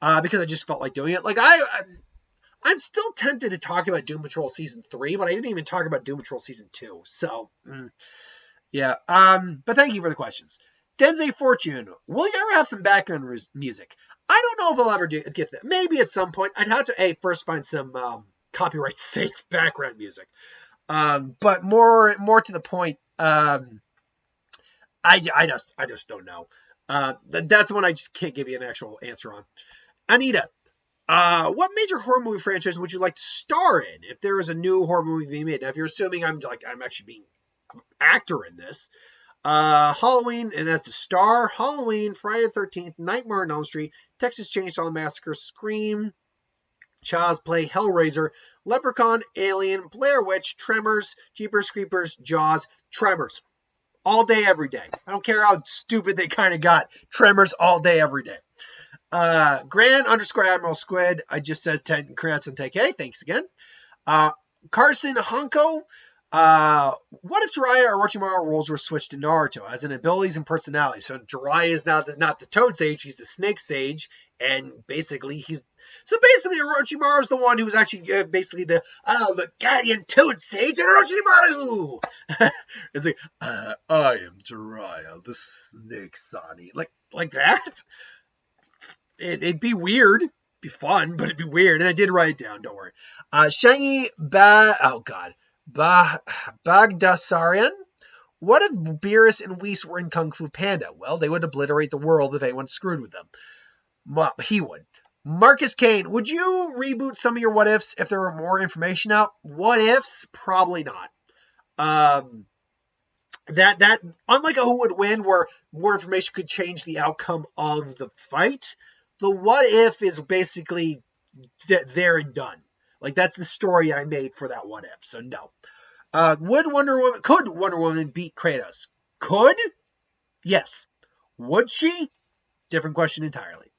because I just felt like doing it. Like I'm still tempted to talk about Doom Patrol Season 3, but I didn't even talk about Doom Patrol Season 2. So, yeah. But thank you for the questions. Denze Fortune, will you ever have some background music? I don't know if I'll ever get that. Maybe at some point. I'd have to first find some copyright safe background music. But more to the point, I just don't know. That's one I just can't give you an actual answer on. Anita, what major horror movie franchise would you like to star in if there is a new horror movie being made? Now, if you're assuming I'm actually being an actor in this, Halloween, and as the star, Halloween, Friday the 13th, Nightmare on Elm Street, Texas Chainsaw Massacre, Scream, Child's Play, Hellraiser, Leprechaun, Alien, Blair Witch, Tremors, Jeepers Creepers, Jaws, Tremors. All day, every day. I don't care how stupid they kind of got. Tremors all day, every day. Grand _ Admiral Squid, I just says 10 congrats and take. Hey, thanks again. Carson Honko, what if Jiraiya or Orochimaru roles were switched to Naruto, as in abilities and personality? So Jiraiya is now not the Toad Sage, he's the Snake Sage, and basically Orochimaru is the one who's actually basically the guardian Toad Sage of Orochimaru. It's like, I am Jiraiya, the Snake Sani, like that. It'd be weird. It'd be fun, but it'd be weird. And I did write it down. Don't worry. Shangi Bagdasarian. What if Beerus and Whis were in Kung Fu Panda? Well, they would obliterate the world if anyone screwed with them. Well, he would. Marcus Kane, would you reboot some of your what ifs if there were more information out? What ifs? Probably not. That unlike a who would win, where more information could change the outcome of the fight, the what if is basically there and done. Like, that's the story I made for that what if. So no. Could Wonder Woman beat Kratos? Could? Yes. Would she? Different question entirely.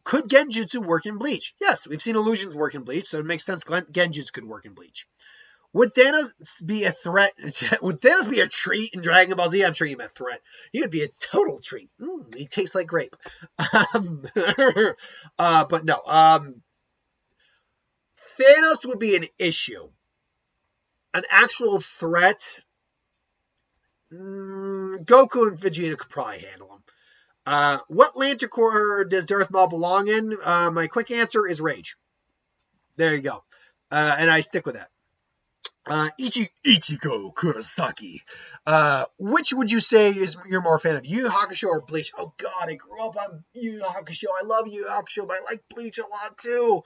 Could Genjutsu work in Bleach? Yes, we've seen illusions work in Bleach, so it makes sense Genjutsu could work in Bleach. Would Thanos be a threat? Would Thanos be a treat in Dragon Ball Z? I'm sure you meant threat. He would be a total treat. He tastes like grape. But no. Thanos would be an issue. An actual threat. Goku and Vegeta could probably handle him. What Lantern Corps does Darth Maul belong in? My quick answer is Rage. There you go. And I stick with that. Ichigo Kurosaki. Which would you say you're more a fan of, Yu Yu Hakusho or Bleach? Oh God, I grew up on Yu Yu Hakusho. I love Yu Yu Hakusho, but I like Bleach a lot too.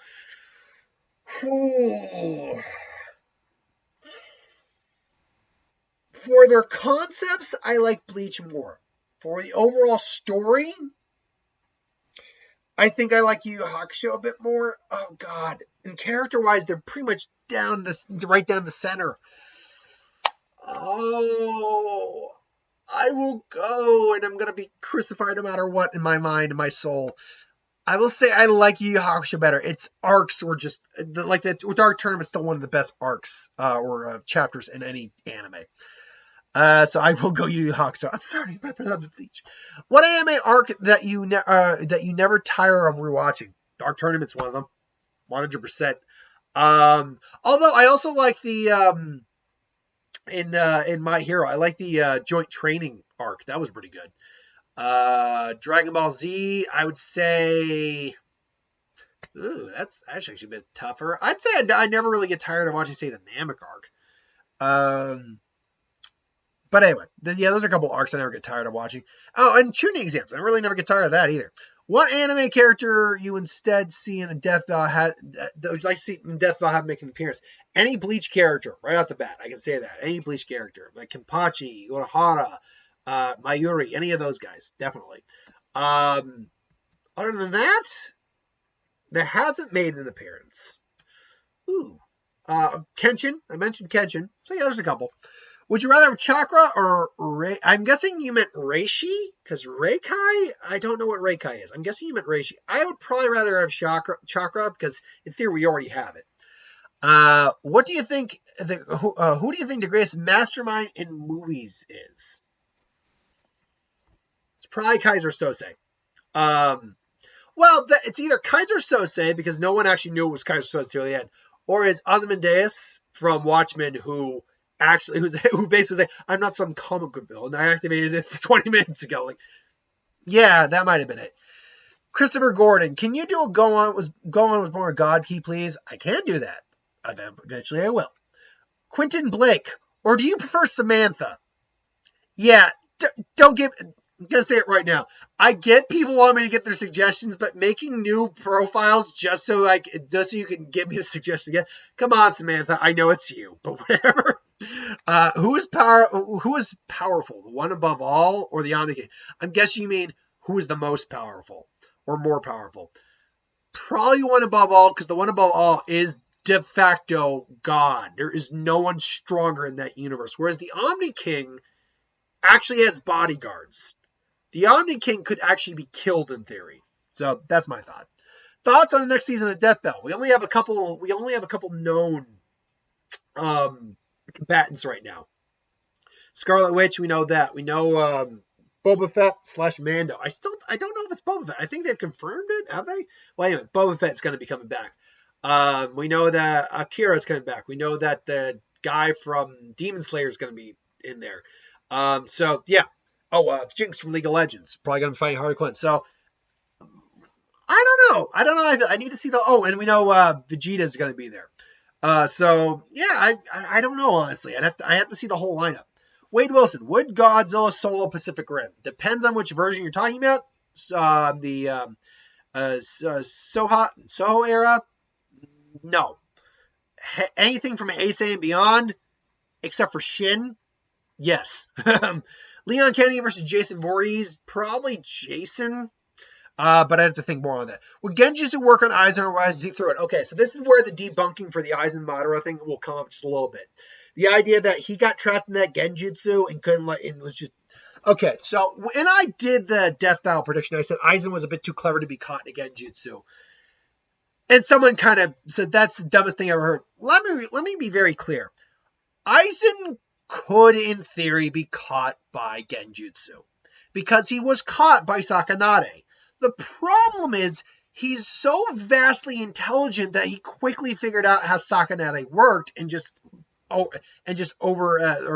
For their concepts, I like Bleach more. For the overall story, I think I like Yu Yu Hakusho a bit more. Oh God! And character-wise, they're pretty much right down the center. Oh, I will go, and I'm gonna be crucified no matter what in my mind and my soul. I will say I like Yu Yu Hakusho better. Its arcs were just like the Dark Tournament is still one of the best arcs or chapters in any anime. So I will go Yu Yu Hakusho. I'm sorry about the Bleach. What anime arc that you never tire of rewatching? Dark Tournament's one of them, 100%. Although I also like the in My Hero, I like the joint training arc. That was pretty good. Dragon Ball Z, I would say. Ooh, that's actually a bit tougher. I'd say I never really get tired of watching, say, the Namek arc. But anyway, those are a couple arcs I never get tired of watching. Oh, and tuning exams. I really never get tired of that either. What anime character you instead see in a Death Vow have make an appearance? Any Bleach character, right off the bat. I can say that. Any Bleach character. Like Kenpachi, Urahara, Mayuri, any of those guys. Definitely. Other than that, that hasn't made an appearance. Ooh. Kenshin. I mentioned Kenshin. So yeah, there's a couple. Would you rather have Chakra or Rei? I'm guessing you meant Reishi, because Reikai, I don't know what Reikai is. I'm guessing you meant Reishi. I would probably rather have Chakra because in theory we already have it. What do you think? Who do you think the greatest mastermind in movies is? It's probably Kaiser Sose. Well, it's either Kaiser Sose because no one actually knew it was Kaiser Sose till the end, or is Ozymandias from Watchmen who basically said, I'm not some comic book villain. I activated it 20 minutes ago. Like, yeah, that might have been it. Christopher Gordon, can you do a go on with more God Key, please? I can do that. Eventually I will. Quentin Blake, or do you prefer Samantha? Yeah, don't give... I'm going to say it right now. I get people want me to get their suggestions, but making new profiles just so you can give me a suggestion again. Come on, Samantha. I know it's you, but whatever. Who is powerful? The one above all or the Omnitrix? I'm guessing you mean who is the most powerful or more powerful. Probably one above all, because the one above all is de facto God. There is no one stronger in that universe. Whereas the Omni King actually has bodyguards. The Omni King could actually be killed in theory. So that's my thought. Thoughts on the next season of Death Bell? We only have a couple known combatants right now. Scarlet Witch, we know that. We know Boba Fett / Mando. I don't know if it's Boba Fett. I think they've confirmed it. Have they? Well, anyway, Boba Fett's going to be coming back. We know that Akira's coming back. We know that the guy from Demon Slayer is going to be in there. So yeah. Jinx from League of Legends. Probably going to be fighting Harley Quinn. So, I don't know. I need to see and we know Vegeta's going to be there. So, yeah, I don't know, honestly. I have to see the whole lineup. Wade Wilson, would Godzilla solo Pacific Rim? Depends on which version you're talking about. The Soho era? No. Anything from Heisei and beyond, except for Shin? Yes. Leon Kennedy versus Jason Voorhees, probably Jason, but I have to think more on that. Would Genjutsu work on Aizen or why is he through it? Okay, so this is where the debunking for the Aizen Madara thing will come up just a little bit. The idea that he got trapped in that Genjutsu and couldn't it was just... Okay, so when I did the Death Battle prediction, I said Aizen was a bit too clever to be caught in a Genjutsu. And someone kind of said, that's the dumbest thing I ever heard. Let me be very clear. Aizen could, in theory, be caught by Genjutsu because he was caught by Sakanade. The problem is he's so vastly intelligent that he quickly figured out how Sakanade worked and just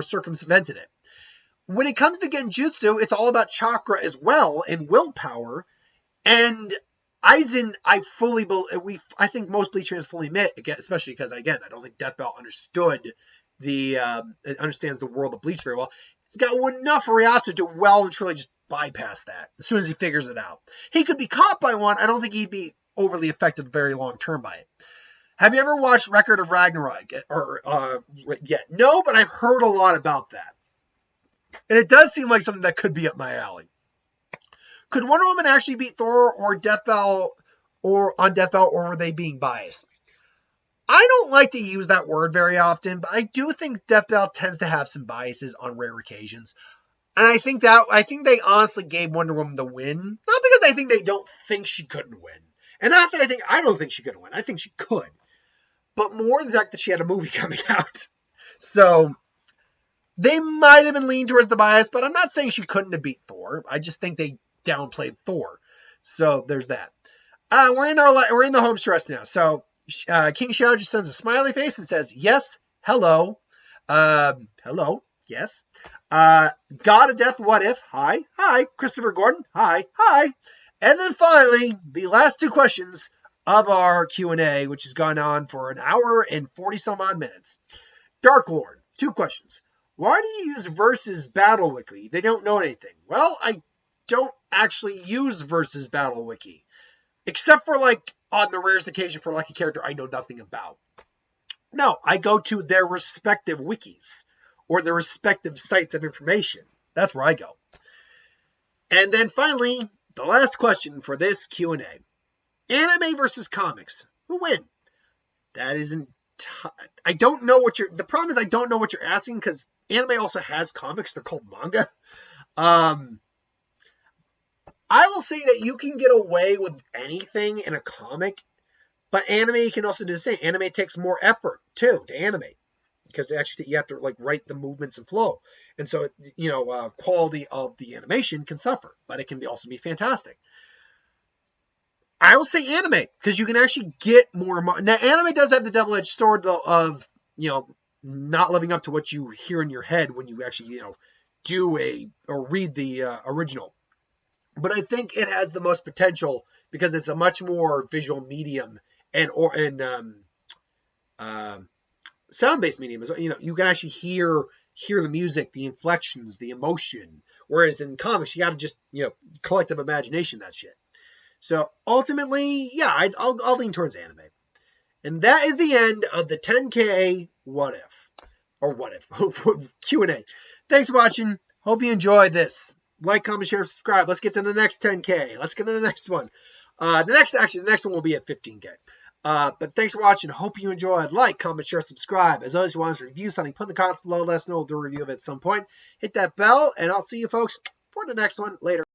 circumvented it. When it comes to Genjutsu, it's all about chakra as well and willpower. And Aizen, I think most Bleach fans fully admit, again, especially because, again, I don't think Death Bell understands the world of Bleach very well. He's got enough Ryatsu to well and truly just bypass that as soon as he figures it out. He could be caught by one. I don't think he'd be overly affected very long term by it. Have you ever watched Record of Ragnarok yet? No, but I've heard a lot about that. And it does seem like something that could be up my alley. Could Wonder Woman actually beat Thor or Death Bell or on Death Bell, or were they being biased? I don't like to use that word very often, but I do think Death Bell tends to have some biases on rare occasions. And I think they honestly gave Wonder Woman the win, not because I think they don't think she couldn't win. And not that I don't think she couldn't win. I think she could. But more the fact that she had a movie coming out. So they might have been leaning towards the bias, but I'm not saying she couldn't have beat Thor. I just think they downplayed Thor. So there's that. We're in the home stretch now. So King Xiao just sends a smiley face and says, yes, hello. Hello, yes. God of Death, what if? Hi. Christopher Gordon, hi. And then finally, the last two questions of our Q&A, which has gone on for an hour and 40 some odd minutes. Dark Lord, two questions. Why do you use Versus Battle Wiki? They don't know anything. Well, I don't actually use Versus Battle Wiki. Except for on the rarest occasion for a character I know nothing about. No, I go to their respective wikis or their respective sites of information. That's where I go. And then finally, the last question for this Q&A. Anime versus comics. Who win? That isn't... I don't know what you're... The problem is I don't know what you're asking because anime also has comics. They're called manga. I will say that you can get away with anything in a comic, but anime can also do the same. Anime takes more effort, too, to animate. Because actually you have to write the movements and flow. And so, quality of the animation can suffer, but it can also be fantastic. I will say anime, because you can actually get more... Now, anime does have the double-edged sword of, not living up to what you hear in your head when you actually, read the original. But I think it has the most potential because it's a much more visual medium and sound-based medium. You can actually hear the music, the inflections, the emotion. Whereas in comics, you got to just, collective imagination, that shit. So ultimately, yeah, I'll lean towards anime. And that is the end of the 10K What If Q&A. Thanks for watching. Hope you enjoyed this. Like, comment, share, subscribe. Let's get to the next 10K. Let's get to the next one. The next one will be at 15K. But thanks for watching. Hope you enjoyed. Like, comment, share, subscribe. As always, if you want us to review something, put in the comments below. Let us know. We'll do a review of it at some point. Hit that bell, and I'll see you folks for the next one later.